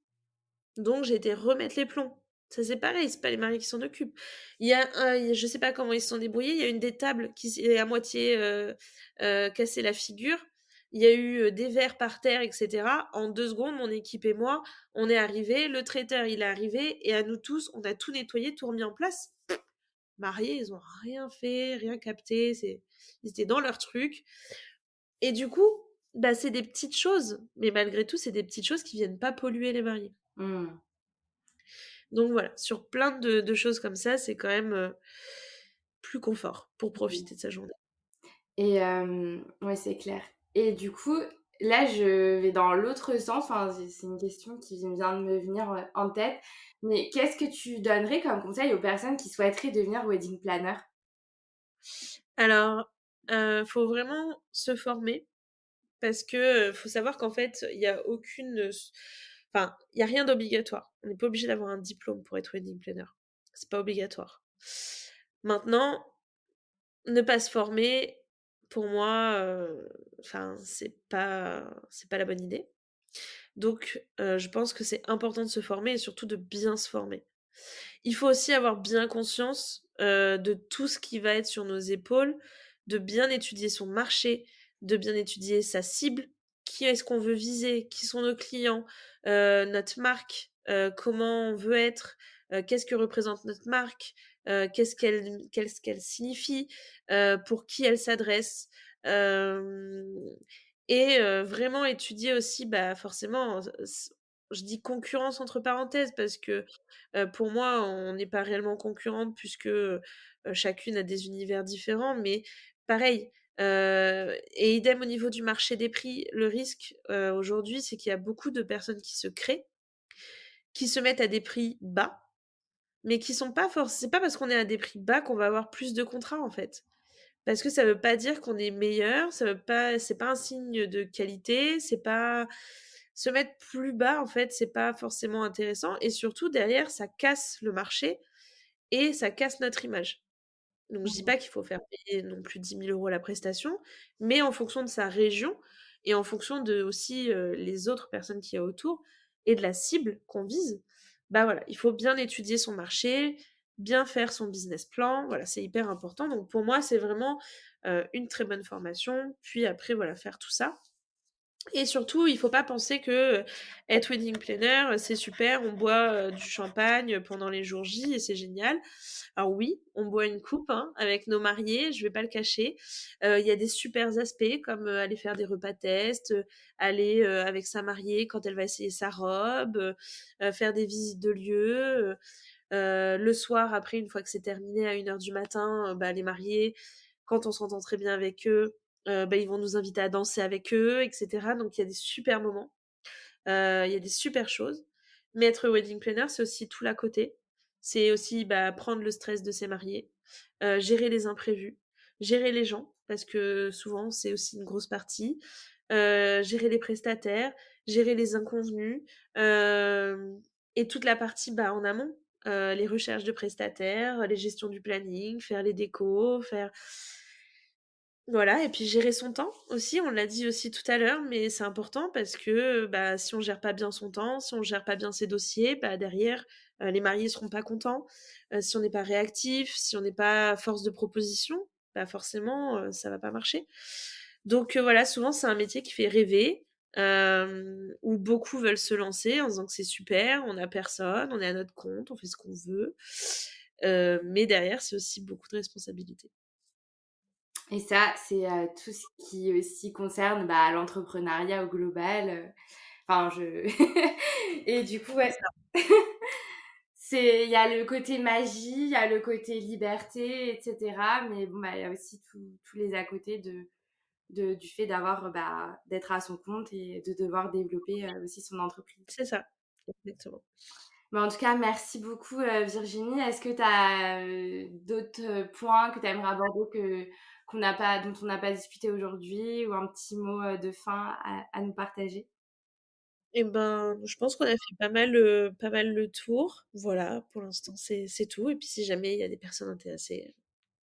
Donc j'ai été remettre les plombs. Ça, c'est pareil, c'est pas les mariés qui s'en occupent. Je sais pas comment ils se sont débrouillés, il y a une des tables qui s'est à moitié, cassé la figure. Il y a eu, des verres par terre et cetera. En 2 secondes, mon équipe et moi, on est arrivés, le traiteur, il est arrivé et à nous tous, on a tout nettoyé, tout remis en place. Mariés, ils ont rien fait, rien capté, ils étaient dans leur truc et du coup, bah, c'est des petites choses, mais malgré tout, c'est des petites choses qui viennent pas polluer les mariés. Mmh. Donc voilà, sur plein de choses comme ça, c'est quand même, plus confort pour Mmh. profiter de sa journée. Et ouais, c'est clair. Et du coup, là, je vais dans l'autre sens, enfin, c'est une question qui vient de me venir, en tête. Mais qu'est-ce que tu donnerais comme conseil aux personnes qui souhaiteraient devenir wedding planner? Alors, faut vraiment se former parce que, faut savoir qu'en fait, il y a aucune, enfin, il y a rien d'obligatoire. On n'est pas obligé d'avoir un diplôme pour être wedding planner. C'est pas obligatoire. Maintenant, ne pas se former, pour moi, enfin, c'est pas la bonne idée. Donc je pense que c'est important de se former et surtout de bien se former. Il faut aussi avoir bien conscience, de tout ce qui va être sur nos épaules, de bien étudier son marché, de bien étudier sa cible. Qui est-ce qu'on veut viser? Qui sont nos clients? Notre marque, comment on veut être? Qu'est-ce que représente notre marque? Qu'est-ce qu'elle signifie? Pour qui elle s'adresse? Hem et vraiment étudier aussi, bah, forcément, je dis «concurrence» entre parenthèses parce que, pour moi, on n'est pas réellement concurrentes puisque, chacune a des univers différents, mais pareil, et idem au niveau du marché des prix. Le risque, aujourd'hui, c'est qu'il y a beaucoup de personnes qui se créent, qui se mettent à des prix bas, mais qui sont pas c'est pas parce qu'on est à des prix bas qu'on va avoir plus de contrats, en fait. Parce que ça veut pas dire qu'on est meilleur, ça veut pas c'est pas un signe de qualité, c'est pas se mettre plus bas, en fait, c'est pas forcément intéressant et surtout derrière, ça casse le marché et ça casse notre image. Donc je dis Mmh. pas qu'il faut faire payer non plus 10 000 € la prestation, mais en fonction de sa région et en fonction de aussi, les autres personnes qu'il y a autour et de la cible qu'on vise, bah, voilà, il faut bien étudier son marché, bien faire son business plan, voilà, c'est hyper important. Donc pour moi, c'est vraiment, une très bonne formation, puis après voilà, faire tout ça et surtout, il faut pas penser que, être wedding planner, c'est super, on boit, du champagne, pendant les jours J et c'est génial. Alors oui, on boit une coupe, hein, avec nos mariés, je vais pas le cacher. Il y a des supers aspects comme, aller faire des repas test, aller, avec sa mariée quand elle va essayer sa robe, faire des visites de lieux, le soir après une fois que c'est terminé à 1 heure du matin, bah, les mariés, quand on s'entend très bien avec eux, bah, ils vont nous inviter à danser avec eux et cetera. Donc il y a des super moments, il y a des super choses. Mais être wedding planner, c'est aussi tout l'à côté. C'est aussi, bah, prendre le stress de ses mariés, gérer les imprévus, gérer les gens parce que souvent c'est aussi une grosse partie, gérer les prestataires, gérer les inconvenus, hem et toute la partie, bah, en amont, les recherches de prestataires, les gestions du planning, faire les décos, faire voilà et puis gérer son temps aussi, on l'a dit aussi tout à l'heure, mais c'est important parce que, bah, si on gère pas bien son temps, si on gère pas bien ses dossiers, bah, derrière, les mariés seront pas contents. Si on n'est pas réactif, si on n'est pas force de proposition, bah, forcément, ça va pas marcher. Donc voilà, souvent c'est un métier qui fait rêver, où beaucoup veulent se lancer en disant que c'est super, on a personne, on est à notre compte, on fait ce qu'on veut, mais derrière c'est aussi beaucoup de responsabilités. Et ça, c'est, tout ce qui aussi concerne, bah, l'entrepreneuriat au global, enfin je et du coup, C'est ouais, ça, il y a le côté magie, il y a le côté liberté et cetera, mais bon, bah, il y a aussi tous les à côté du fait d'avoir, bah, d'être à son compte et de devoir développer, aussi son entreprise. c'est ça, exactement. Mais en tout cas, merci beaucoup, Virginie. Est-ce que tu as, d'autres, points que tu aimerais aborder dont on n'a pas discuté aujourd'hui ou un petit mot, de fin à nous partager? Et ben, je pense qu'on a fait pas mal le tour. Voilà, pour l'instant, c'est tout et puis si jamais il y a des personnes intéressées,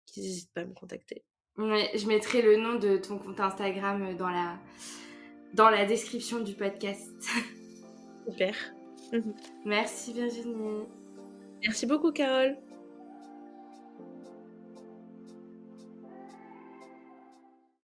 qu'ils hésitent pas à me contacter. Ouais, je mettrai le nom de ton compte Instagram, dans la description du podcast. Super. Merci Virginie. Merci beaucoup, Carole.